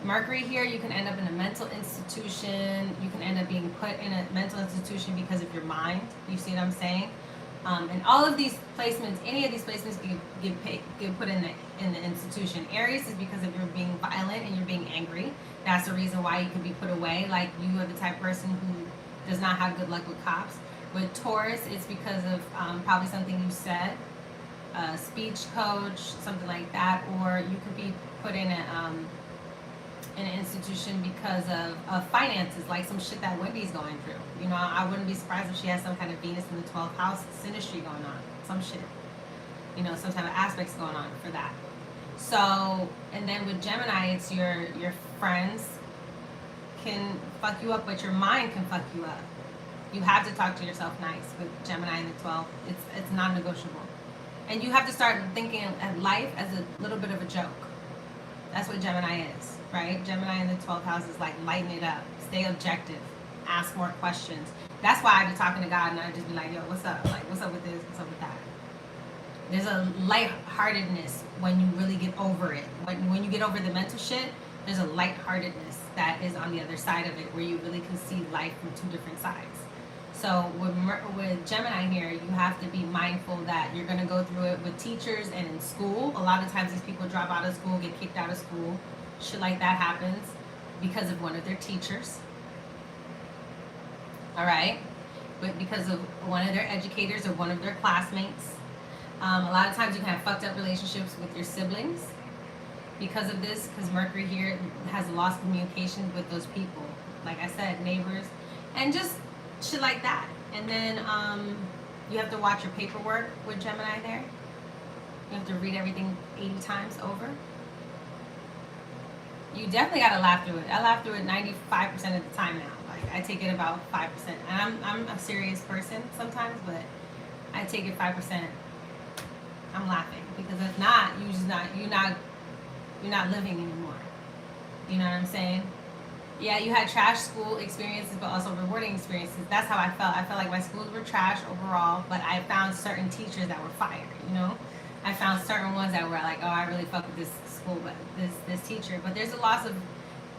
Mercury here, you can end up in a mental institution. You can end up being put in a mental institution because of your mind. You see what I'm saying? And all of these placements, any of these placements get put in the institution. Aries is because of you're being violent and you're being angry. That's the reason why you could be put away. Like, you are the type of person who does not have good luck with cops. With Taurus, it's because of probably something you said, a speech coach, something like that, or you could be put in an institution because of finances, like some shit that Wendy's going through. You know, I wouldn't be surprised if she has some kind of Venus in the 12th house synastry going on, some shit. You know, some type of aspects going on for that. So, and then with Gemini, it's your friends can fuck you up, but your mind can fuck you up. You have to talk to yourself nice with Gemini and the 12. It's non-negotiable. And you have to start thinking of life as a little bit of a joke. That's what Gemini is, right? Gemini in the 12th house is like lighten it up, stay objective, ask more questions. That's why I be talking to God and I just be like, yo, what's up? Like, what's up with this? What's up with that? There's a lightheartedness when you really get over it. When you get over the mental shit, there's a lightheartedness that is on the other side of it where you really can see life from two different sides. So with Gemini here, you have to be mindful that you're going to go through it with teachers and in school. A lot of times these people drop out of school, get kicked out of school. Shit like that happens because of one of their teachers. All right? But because of one of their educators or one of their classmates. A lot of times you can have fucked up relationships with your siblings because of this, because Mercury here has lost communication with those people. Like I said, neighbors, and just shit like that. And then you have to watch your paperwork with Gemini there. You have to read everything 80 times over. You definitely got to laugh through it. I laugh through it 95% of the time now. Like I take it about 5%. And I'm a serious person sometimes, but I take it 5%. I'm laughing because if not, you're not living anymore. You know what I'm saying? Yeah, you had trash school experiences, but also rewarding experiences. That's how I felt. I felt like my schools were trash overall, but I found certain teachers that were fire. You know, I found certain ones that were like, oh, I really fuck with this school, but this teacher. But there's a loss of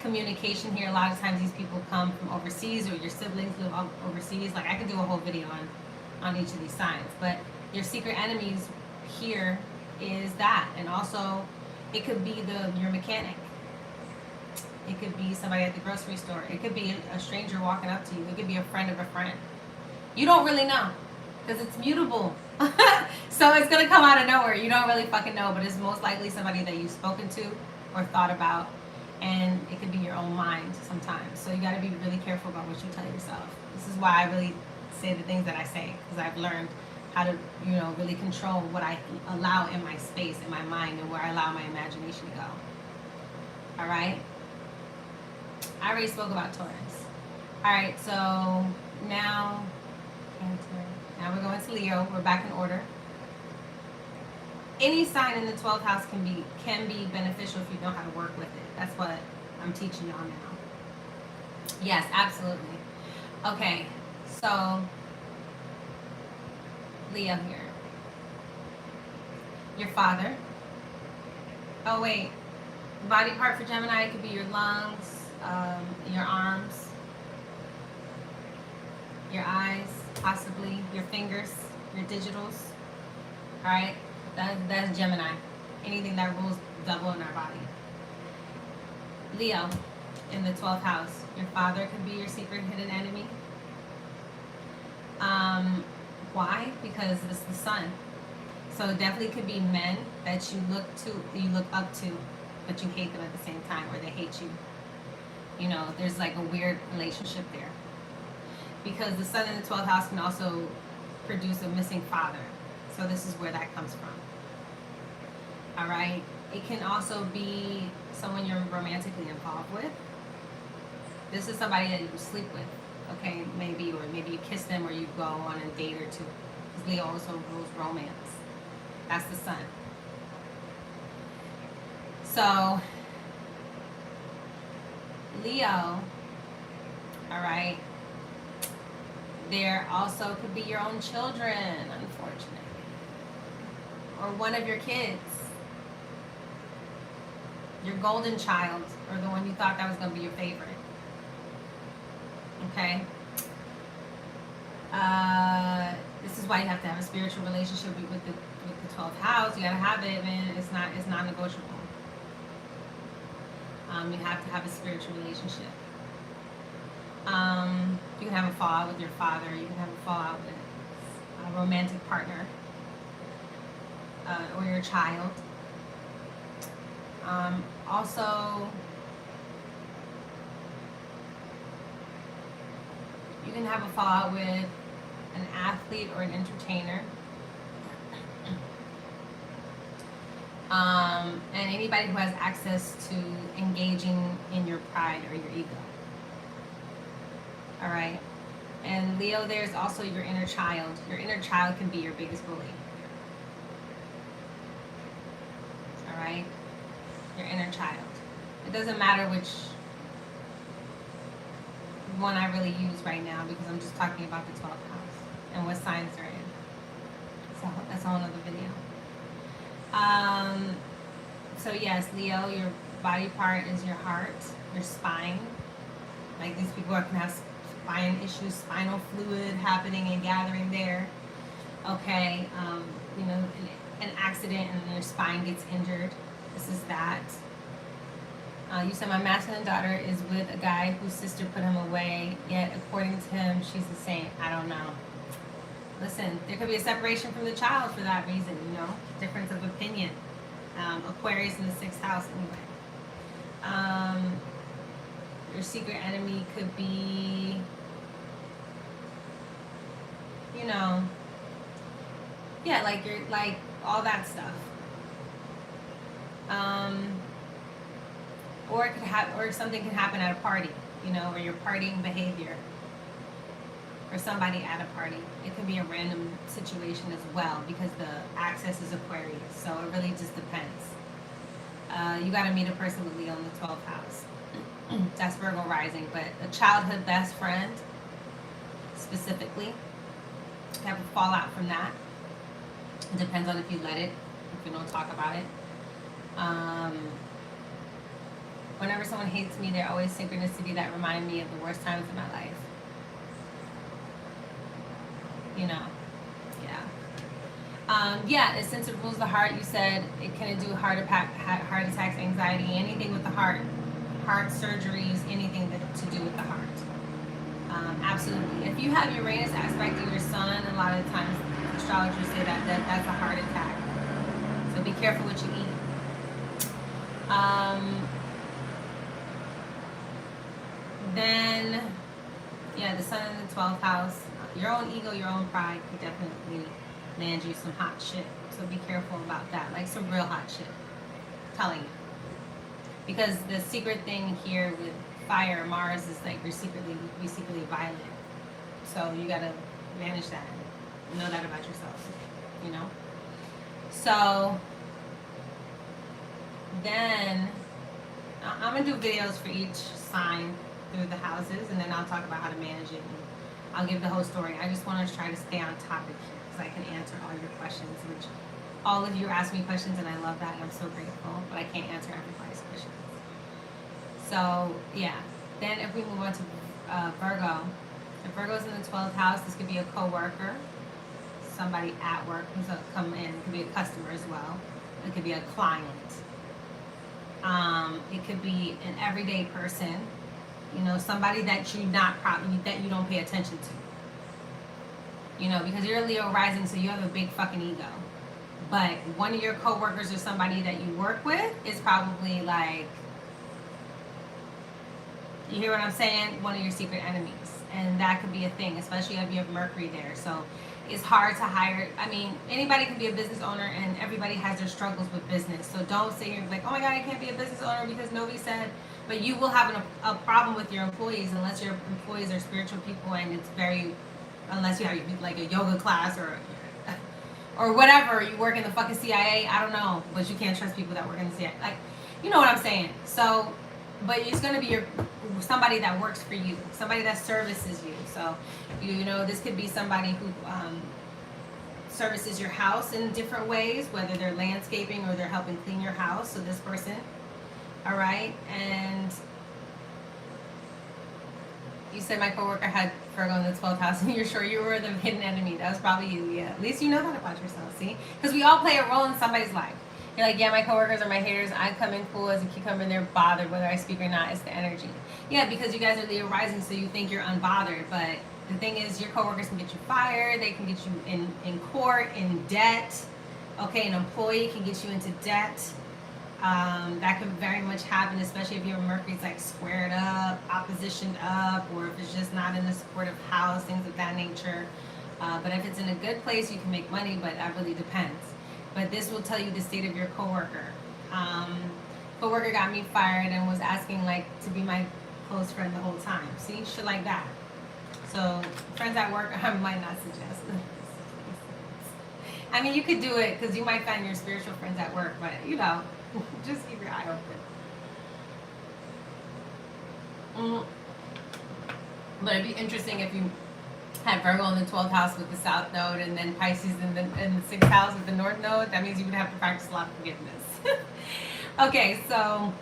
communication here. A lot of times these people come from overseas, or your siblings live overseas. Like I could do a whole video on each of these signs, but your secret enemies here is that, and also it could be your mechanic. It could be somebody at the grocery store. It could be a stranger walking up to you. It could be a friend of a friend. You don't really know because it's mutable. So it's going to come out of nowhere. You don't really fucking know, but it's most likely somebody that you've spoken to or thought about, and it could be your own mind sometimes. So you got to be really careful about what you tell yourself. This is why I really say the things that I say, because I've learned how to, really control what I allow in my space, in my mind, and where I allow my imagination to go. All right? I already spoke about Taurus. All right, so now we're going to Leo. We're back in order. Any sign in the 12th house can be beneficial if you know how to work with it. That's what I'm teaching y'all now. Yes, absolutely. Okay, so Leo here. Your father. Oh wait, body part for Gemini could be your lungs, your arms, your eyes, possibly your fingers, your digitals. All right, that's Gemini. Anything that rules double in our body. Leo in the 12th house. Your father could be your secret hidden enemy. Why? Because it's the sun. So it definitely could be men that you look up to, but you hate them at the same time, or they hate you. There's like a weird relationship there. Because the sun in the 12th house can also produce a missing father. So this is where that comes from. All right? It can also be someone you're romantically involved with. This is somebody that you sleep with. Okay, maybe you kiss them, or you go on a date or two. Because Leo also rules romance. That's the sun. So, Leo, all right, there also could be your own children, unfortunately. Or one of your kids. Your golden child, or the one you thought that was going to be your favorite. Okay? This is why you have to have a spiritual relationship with the 12th house. You got to have it, man. It's not negotiable. You have to have a spiritual relationship. You can have a fallout with your father. You can have a fallout with a romantic partner, or your child. Also, you can have a fallout with an athlete or an entertainer. And anybody who has access to engaging in your pride or your ego. All right. And Leo, there's also your inner child. Your inner child can be your biggest bully. All right. Your inner child. It doesn't matter which one I really use right now because I'm just talking about the 12th house and what signs they're in. So that's a whole other video. So yes, Leo, your body part is your heart, your spine. Like these people can have spine issues, spinal fluid happening and gathering there. Okay, you know, an accident and your spine gets injured. This is that. You said my masculine daughter is with a guy whose sister put him away, yet according to him, she's the same. I don't know. Listen, there could be a separation from the child for that reason, you know, difference of opinion. Aquarius in the 6th house anyway. Your secret enemy could be, you know, yeah, like you're like all that stuff. Or it could happen, or something can happen at a party, you know, or your partying behavior, or somebody at a party. It could be a random situation as well because the axis is Aquarius, so it really just depends. You got to meet a person with Leo in the 12th house. That's Virgo rising, but a childhood best friend, specifically, have a fallout from that. It depends on if you let it, if you don't talk about it. Whenever someone hates me, they're always synchronicity that remind me of the worst times of my life. You know, yeah. Yeah, since it rules the heart, you said it can do heart attacks, anxiety, anything with the heart surgeries, anything to do with the heart. Absolutely. If you have Uranus aspect of your sun, a lot of times astrologers say that's a heart attack. So be careful what you eat. Then, yeah, the sun in the 12th house. Your own ego, your own pride could definitely land you some hot shit. So be careful about that. Like some real hot shit. I'm telling you. Because the secret thing here with fire, Mars, is like you're secretly violent. So you gotta manage that. Know that about yourself. You know? So then I'm gonna do videos for each sign through the houses, and then I'll talk about how to manage it, and I'll give the whole story. I just want to try to stay on topic here because I can answer all your questions, which all of you ask me questions, and I love that, and I'm so grateful, but I can't answer everybody's questions. So yeah, then if we move on to Virgo, if Virgo's in the 12th house, this could be a co-worker, somebody at work who's come in. It could be a customer as well. It could be a client. It could be an everyday person, you know, somebody that you don't pay attention to, you know, because you're a Leo rising, so you have a big fucking ego. But one of your coworkers or somebody that you work with is probably like, you hear what I'm saying? One of your secret enemies, and that could be a thing, especially if you have Mercury there. So it's hard to hire. I mean, anybody can be a business owner, and everybody has their struggles with business. So don't say you're like, oh my God, I can't be a business owner because nobody said. But you will have a problem with your employees unless your employees are spiritual people, and it's unless you have like a yoga class or whatever. You work in the fucking CIA. I don't know, but you can't trust people that work in the CIA. Like, you know what I'm saying? So, but it's gonna be somebody that works for you, somebody that services you. So, you know, this could be somebody who services your house in different ways, whether they're landscaping or they're helping clean your house. So this person, all right. And you said my coworker had Virgo in the 12th house, and you're sure you were the hidden enemy. That was probably you. Yeah, at least you know that about yourself. See, because we all play a role in somebody's life. You're like, yeah, my coworkers are my haters. I come in cool as a cucumber, and they're bothered whether I speak or not. It's the energy. Yeah, because you guys are Leo rising, so you think you're unbothered. But the thing is, your coworkers can get you fired. They can get you in court, in debt. Okay, an employee can get you into debt. That could very much happen, especially if your Mercury's like squared up, oppositioned up, or if it's just not in a supportive house, things of that nature. But if it's in a good place, you can make money, but that really depends. But this will tell you the state of your coworker. Coworker got me fired and was asking like to be my close friend the whole time. See, shit like that. So friends at work, I might not suggest. I mean, you could do it because you might find your spiritual friends at work, but you know, just keep your eye open. But it'd be interesting if you had Virgo in the 12th house with the South Node, and then Pisces in the 6th house with the North Node. That means you would have to practice a lot of forgiveness. Okay, so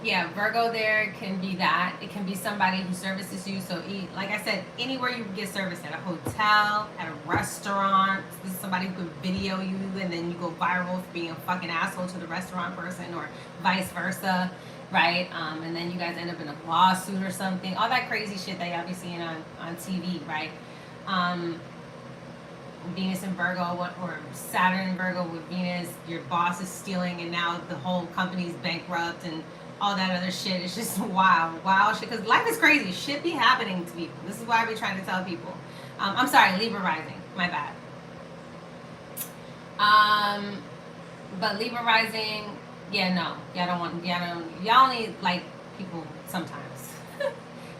yeah, Virgo there can be that. It can be somebody who services you. So, like I said, anywhere you get service, at a hotel, at a restaurant. This is somebody who could video you, and then you go viral for being a fucking asshole to the restaurant person, or vice versa, right? And then you guys end up in a lawsuit or something. All that crazy shit that y'all be seeing on TV, right? Venus in Virgo, or Saturn in Virgo with Venus, your boss is stealing, and now the whole company's bankrupt, and all that other shit. It's just wild shit, because life is crazy. Shit be happening to people. This is why I be trying to tell people. I'm sorry, Libra rising, my bad. But Libra rising, yeah, no, y'all only like people sometimes.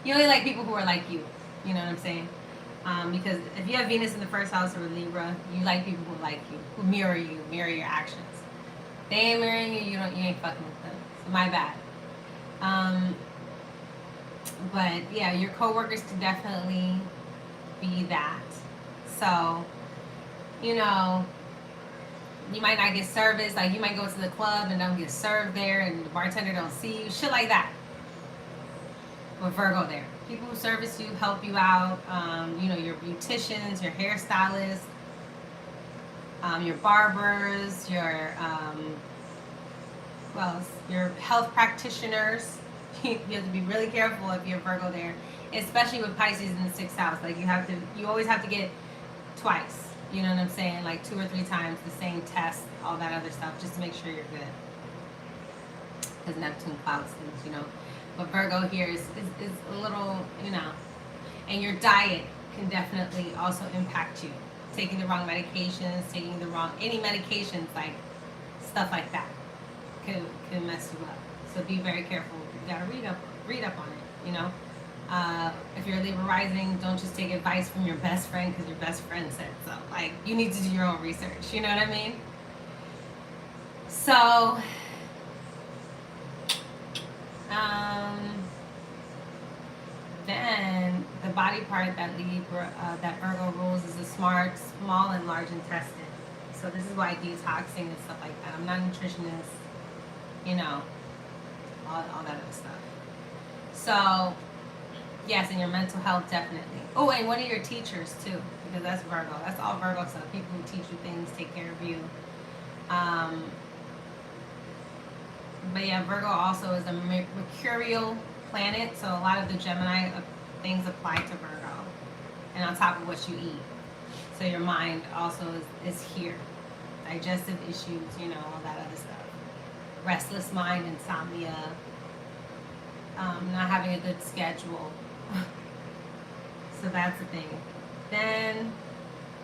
You only like people who are like you. You know what I'm saying? Because if you have Venus in the first house or Libra, you like people who like you, who mirror you, mirror your actions. They ain't mirroring you, you ain't fucking with them. So my bad. But yeah, your coworkers could definitely be that. So, you know, you might not get service. Like, you might go to the club and don't get served there, and the bartender don't see you. Shit like that. With Virgo there. People who service you, help you out. You know, your beauticians, your hairstylists, your barbers, your your health practitioners. You have to be really careful if you're Virgo there, especially with Pisces in the 6th house. Like, you always have to get twice. You know what I'm saying? Like 2 or 3 times the same test, all that other stuff, just to make sure you're good. Because Neptune clouds things, you know. But Virgo here is a little, you know, and your diet can definitely also impact you. Taking the wrong medications, any medications, like stuff like that, can mess you up. So be very careful. You gotta read up on it, you know. If you're a Libra rising, don't just take advice from your best friend because your best friend said so. Like, you need to do your own research, you know what I mean? So, then the body part that that Virgo rules is the small and large intestine. So this is why detoxing and stuff like that. I'm not a nutritionist, you know, all that other stuff. So, yes, and your mental health, definitely. Oh, and one of your teachers too, because that's Virgo. That's all Virgo stuff. People who teach you things, take care of you. But yeah, Virgo also is a mercurial planet, so a lot of the Gemini things apply to Virgo, and on top of what you eat. So your mind also is here. Digestive issues, you know, all that other stuff. Restless mind, insomnia, not having a good schedule. So that's the thing. Then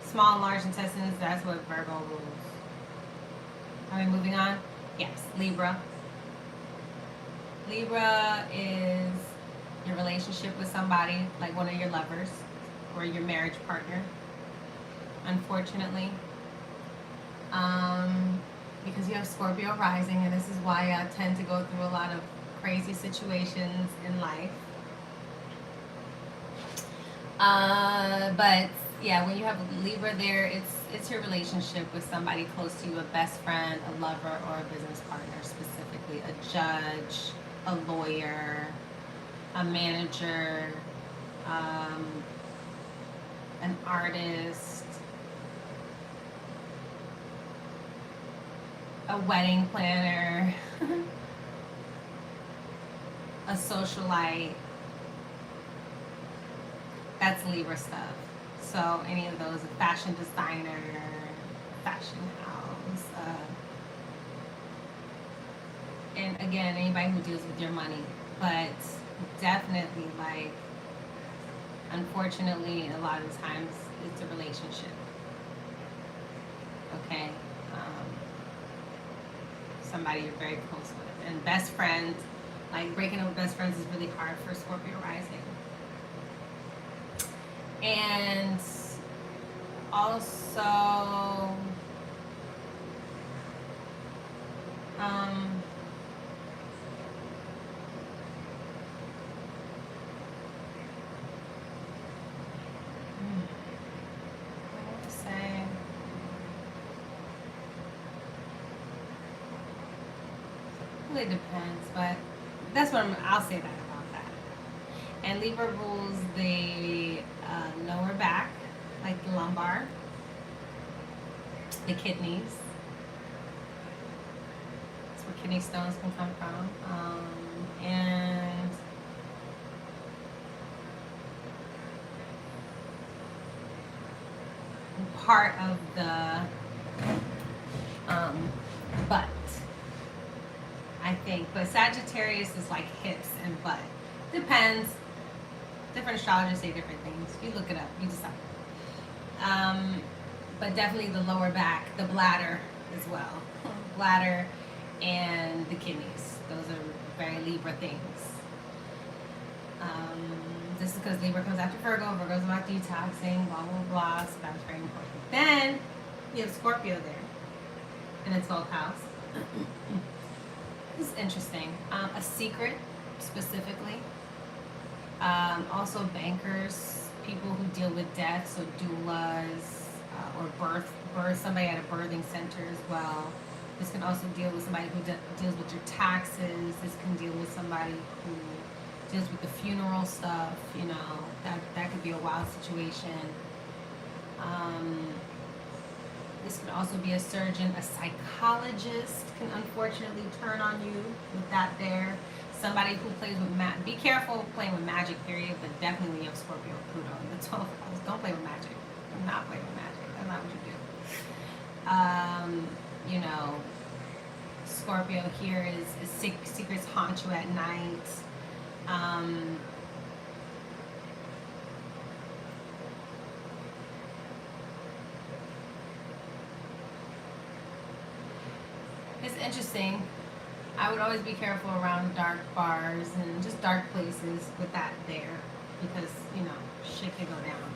small and large intestines, that's what Virgo rules. Are we moving on? Yes, Libra. Libra is your relationship with somebody, like one of your lovers or your marriage partner, unfortunately. Because you have Scorpio rising, and this is why I tend to go through a lot of crazy situations in life. But yeah, when you have Libra there, it's your relationship with somebody close to you, a best friend, a lover, or a business partner, specifically a judge, a lawyer, a manager, an artist, a wedding planner, a socialite. That's Libra stuff. So any of those, a fashion designer, fashion house, and again, anybody who deals with your money. But definitely, like, unfortunately, a lot of times it's a relationship. Okay, somebody you're very close with. And best friends, like breaking up with best friends is really hard for Scorpio rising. And also, really depends, but that's what I'll say that about that. And Libra rules the lower back, like the lumbar, the kidneys. That's where kidney stones can come from. And part of the butt, I think. But Sagittarius is like hips and butt. Depends. Different astrologers say different things. You look it up. You decide. But definitely the lower back, the bladder as well. Bladder and the kidneys. Those are very Libra things. This is because Libra comes after Virgo. Virgo's about detoxing, blah, blah, blah. So that's very important. Then you have Scorpio there in the 12th house. This is interesting. A secret, specifically. Also bankers, people who deal with death, so doulas, or birth, somebody at a birthing center as well. This can also deal with somebody who deals with your taxes. This can deal with somebody who deals with the funeral stuff, you know, that could be a wild situation. This could also be a surgeon. A psychologist can unfortunately turn on you with that there. Somebody who plays with be careful playing with magic, period, but definitely when you have Scorpio or Pluto in the 12th house, don't play with magic. Do not play with magic. That's not what you do. You know, Scorpio here is secrets haunt you at night. It's interesting. I would always be careful around dark bars and just dark places with that there, because, you know, shit can go down.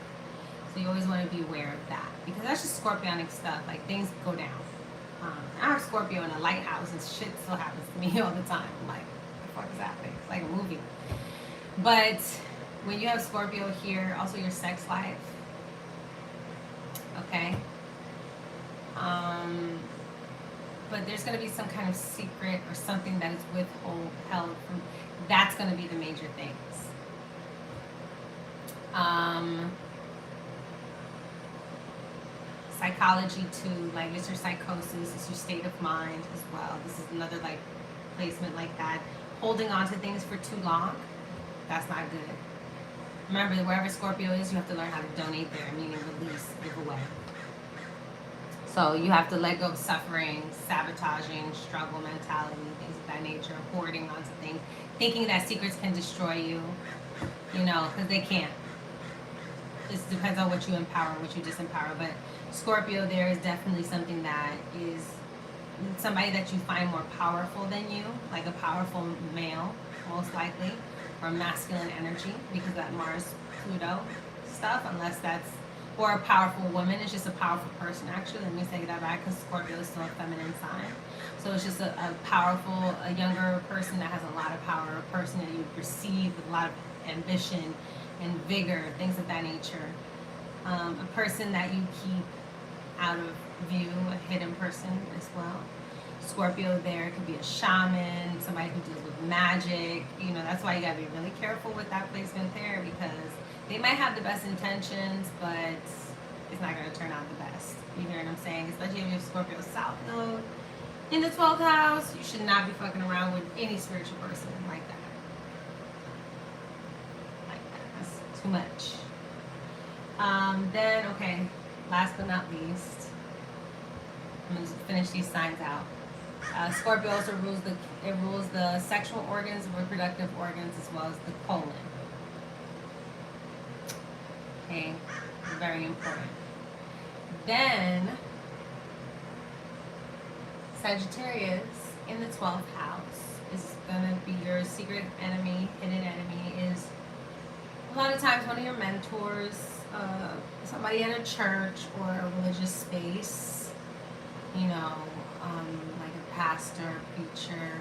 So you always want to be aware of that, because that's just Scorpionic stuff. Like, things go down. I have Scorpio in a lighthouse and shit still happens to me all the time. I'm like, what the fuck is happening? It's like a movie. But when you have Scorpio here, also your sex life, okay? But there's going to be some kind of secret or something that is withheld from. That's going to be the major things. Psychology too, like it's your psychosis, it's your state of mind as well. This is another like placement like that. Holding on to things for too long, that's not good. Remember, wherever Scorpio is, you have to learn how to donate there, meaning release, give away. So you have to let go of suffering, sabotaging, struggle mentality, things of that nature, hoarding onto things, thinking that secrets can destroy you, you know, because they can't. It depends on what you empower and what you disempower. But Scorpio there is definitely something that is somebody that you find more powerful than you, like a powerful male, most likely, or masculine energy, because of that Mars-Pluto stuff, unless that's, or a powerful woman. It's just a powerful person, actually. Let me take that back, because Scorpio is still a feminine sign. So it's just a powerful, a younger person that has a lot of power, a person that you perceive with a lot of ambition and vigor, things of that nature. A person that you keep out of view, a hidden person as well. Scorpio there could be a shaman, somebody who deals with magic. You know, that's why you gotta be really careful with that placement there, because they might have the best intentions, but it's not gonna turn out the best. You hear what I'm saying? Especially if you have Scorpio South Node in the 12th house, you should not be fucking around with any spiritual person like that. That's too much. Then, okay, last but not least, I'm gonna finish these signs out. Scorpio also rules the sexual organs, reproductive organs, as well as the colon. Okay, very important. Then Sagittarius in the 12th house is gonna be your secret enemy, hidden enemy. Is a lot of times one of your mentors, somebody at a church or a religious space, you know, like a pastor, preacher,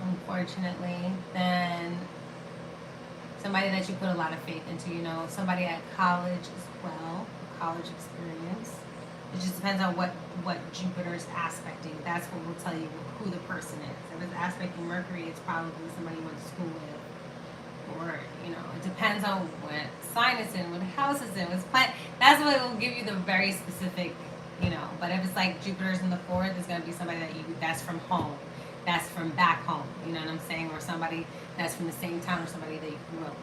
unfortunately. Then somebody that you put a lot of faith into, you know, somebody at college as well, college experience. It just depends on what Jupiter's aspecting. That's what will tell you who the person is. If it's aspecting Mercury, it's probably somebody you went to school with. Or, you know, it depends on what sign it's in, what house it's in, what's planet. That's what will give you the very specific, you know. But if it's like Jupiter's in the 4th, it's going to be somebody that's from home. That's from back home, you know what I'm saying? Or somebody that's from the same town, or somebody that you grew up with.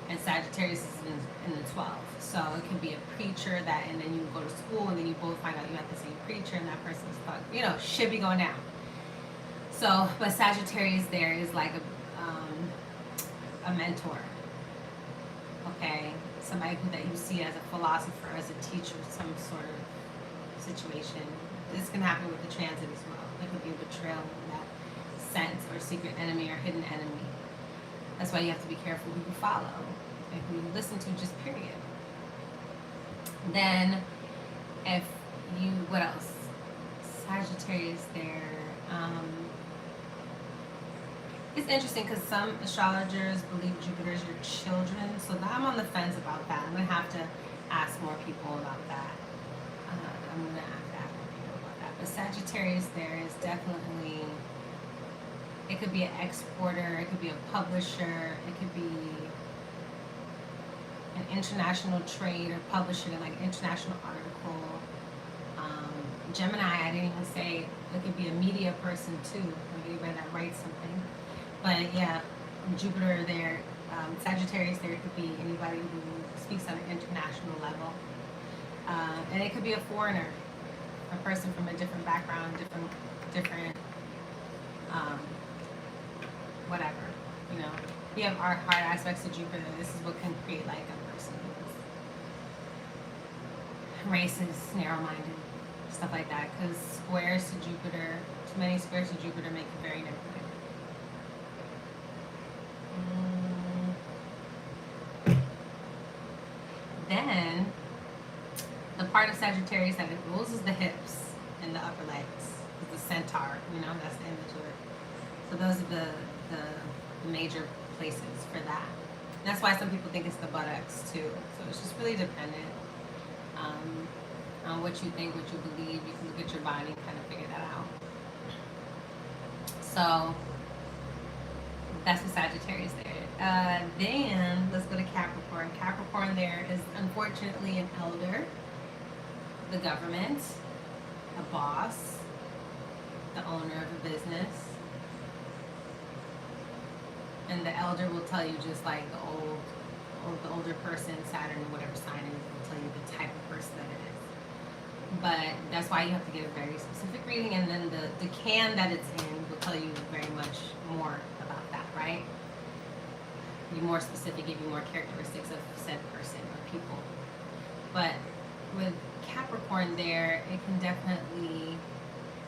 And Sagittarius is in the 12th. So it could be a preacher that, and then you go to school and then you both find out you have the same preacher and that person's thought, you know, should be going down. So, but Sagittarius there is like a mentor. Okay? Somebody that you see as a philosopher, as a teacher, some sort of situation. This can happen with the transit as well. It could be a betrayal in that sense, or secret enemy or hidden enemy. That's why you have to be careful who you follow and who you listen to, just period. Then, if you, what else? Sagittarius there. It's interesting because some astrologers believe Jupiter is your children, so I'm on the fence about that. I'm going to have to ask more people about that. I'm going to have to ask more people about that. But Sagittarius there is definitely, it could be an exporter, it could be a publisher, it could be an international trade or publishing, like international article. Gemini, I didn't even say, it could be a media person too, like anybody that writes something. But yeah, Jupiter there, Sagittarius there, it could be anybody who speaks on an international level. And it could be a foreigner, a person from a different background, different whatever, you know. You have hard aspects to Jupiter. This is what can create like a person who's racist, narrow-minded, stuff like that. Because squares to Jupiter, too many squares to Jupiter make you very negative. Then, the part of Sagittarius that it rules is the hips and the upper legs. It's the centaur, you know, that's the image of it. So those are the major places for that. And that's why some people think it's the buttocks too. So it's just really dependent on what you think, what you believe. You can look at your body and kind of figure that out. So that's what Sagittarius there. Then let's go to Capricorn. Capricorn there is unfortunately an elder, the government, a boss, the owner of a business. And the elder will tell you, just like the older person, Saturn, whatever sign it is, will tell you the type of person that it is. But that's why you have to get a very specific reading, and then the can that it's in will tell you very much more about that, right? Be more specific, give you more characteristics of said person or people. But with Capricorn there, it can definitely,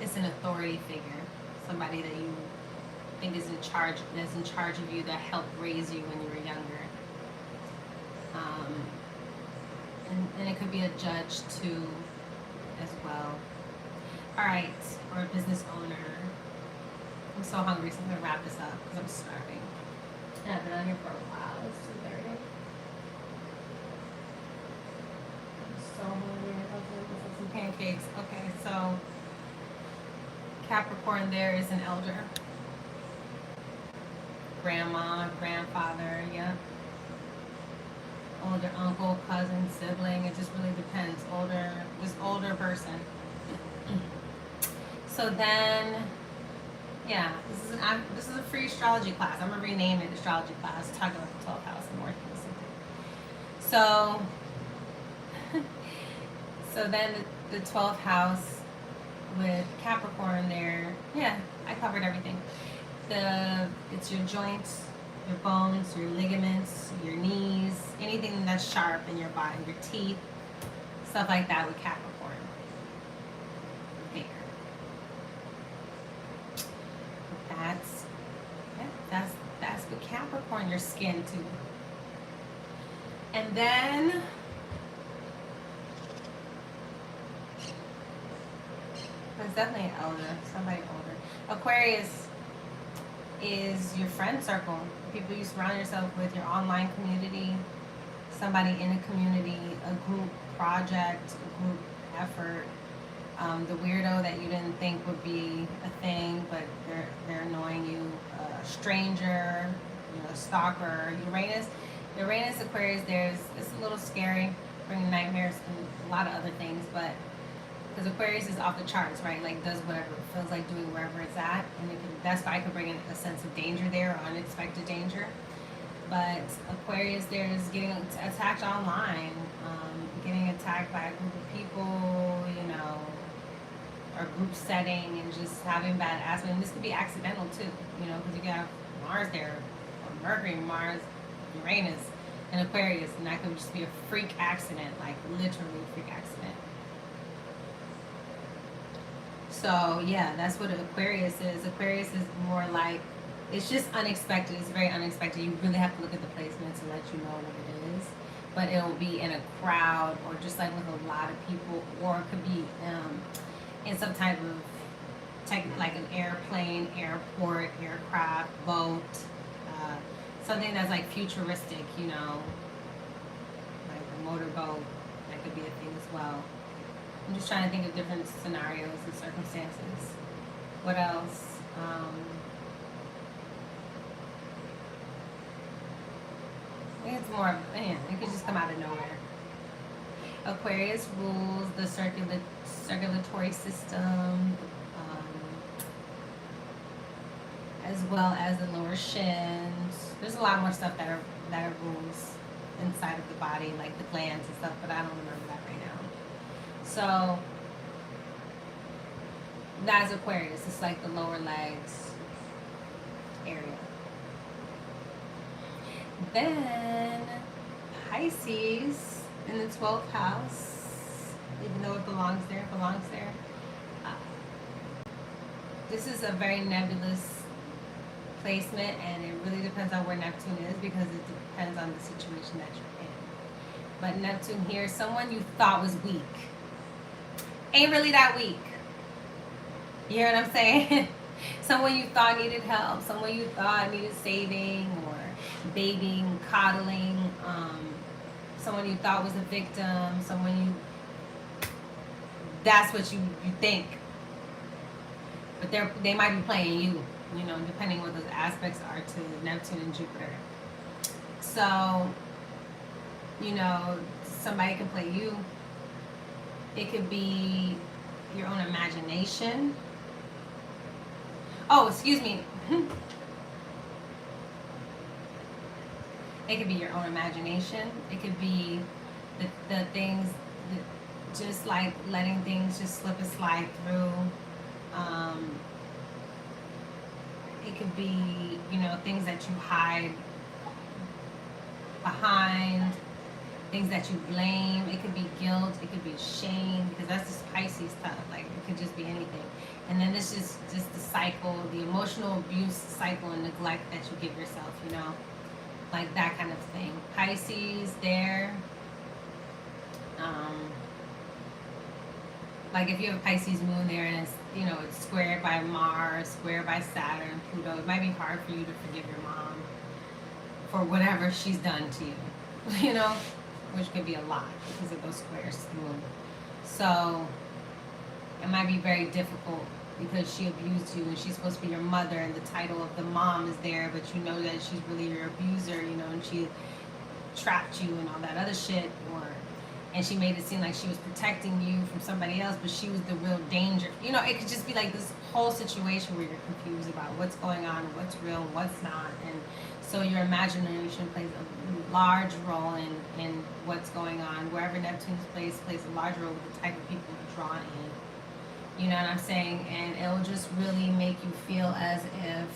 it's an authority figure, somebody that you think is in charge of you, that helped raise you when you were younger. And it could be a judge too, as well. All right, or a business owner. I'm so hungry, so I'm gonna wrap this up because I'm starving. I have it on your profile. It's 2:30. I'm so hungry. Let's have some pancakes. Okay, so Capricorn there is an elder. Grandma, grandfather, yeah. Older uncle, cousin, sibling. It just really depends. Older person. So then, yeah, this is a free astrology class. I'm gonna rename it astrology class. Talk about the 12th house and more things. So then the 12th house with Capricorn there. Yeah, I covered everything. It's your joints, your bones, your ligaments, your knees, anything that's sharp in your body, your teeth, stuff like that with Capricorn. There. your skin too. And then it's definitely an elder, somebody older. Aquarius is your friend circle, people you surround yourself with, your online community, somebody in a community, a group project, a group effort. The weirdo that you didn't think would be a thing, but they're annoying you. A stranger, stalker. Uranus, Aquarius. It's a little scary, bringing nightmares and a lot of other things, but because Aquarius is off the charts, right? Like does whatever it feels like doing wherever it's at, and that's why I could bring in a sense of danger there, or unexpected danger. But Aquarius, there's getting attacked online, getting attacked by a group of people, or group setting, and just having bad aspect. And this could be accidental too, because you got Mars there, or Mercury, Mars, Uranus, and Aquarius, and that could just be a freak accident, like literally a freak accident. So yeah, that's what Aquarius is. Aquarius is more like, it's just unexpected. It's very unexpected. You really have to look at the placements and let you know what it is. But it'll be in a crowd, or just like with a lot of people, or it could be in some type of like an airplane, airport, aircraft, boat, something that's like futuristic, like a motorboat. That could be a thing as well. I'm just trying to think of different scenarios and circumstances. What else? I think it's more, it could just come out of nowhere. Aquarius rules the circulatory system, as well as the lower shins. There's a lot more stuff that are rules inside of the body, like the glands and stuff, but I don't remember that right now. So that's Aquarius. It's like the lower legs area. Then Pisces in the 12th house, even though it belongs there. This is a very nebulous placement, and it really depends on where Neptune is, because it depends on the situation that you're in. But Neptune here, someone you thought was weak, ain't really that weak. You hear what I'm saying? Someone you thought needed help, someone you thought needed saving or babying, coddling, someone you thought was a victim, that's what you think. But they might be playing you, depending what those aspects are to Neptune and Jupiter. So, somebody can play you. It could be your own imagination. Oh, excuse me. It could be your own imagination. It could be the things, just like letting things just slip and slide through. It could be, things that you hide behind, things that you blame. It could be guilt. It could be shame, because that's just Pisces stuff. Like, it could just be anything. And then this is just the cycle, the emotional abuse cycle and neglect that you give yourself, like that kind of thing. Pisces there. Like if you have a Pisces moon there and it's, it's squared by Mars, squared by Saturn, Pluto, it might be hard for you to forgive your mom for whatever she's done to you, which could be a lot because of those squares to the moon. So it might be very difficult because she abused you and she's supposed to be your mother, and the title of the mom is there, but you know that she's really your abuser, and she trapped you and all that other shit, and she made it seem like she was protecting you from somebody else, but she was the real danger. It could just be like this whole situation where you're confused about what's going on, what's real, what's not, and so your imagination plays a large role in what's going on. Wherever Neptune's plays a large role with the type of people you're drawn in. You know what I'm saying? And it'll just really make you feel as if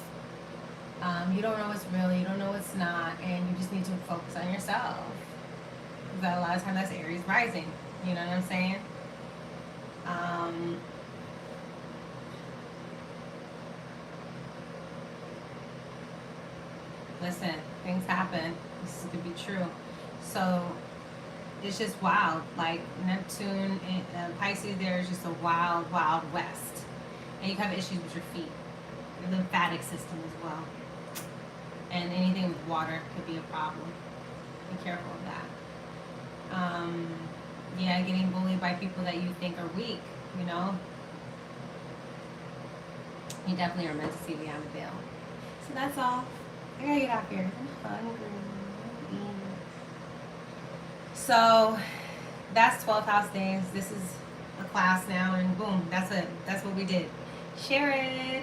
you don't know what's real, you don't know what's not, and you just need to focus on yourself. Because a lot of times that's Aries rising. You know what I'm saying? Listen, things happen. This could be true. So it's just wild. Like Neptune and Pisces, there is just a wild, wild west. And you can have issues with your feet, your lymphatic system as well. And anything with water could be a problem. Be careful of that. Yeah, getting bullied by people that you think are weak, you know. You definitely are meant to see beyond the veil. So that's all. I gotta get out here. I'm hungry. So that's 12 house days. This is a class now, and boom, that's it. That's what we did. Share it.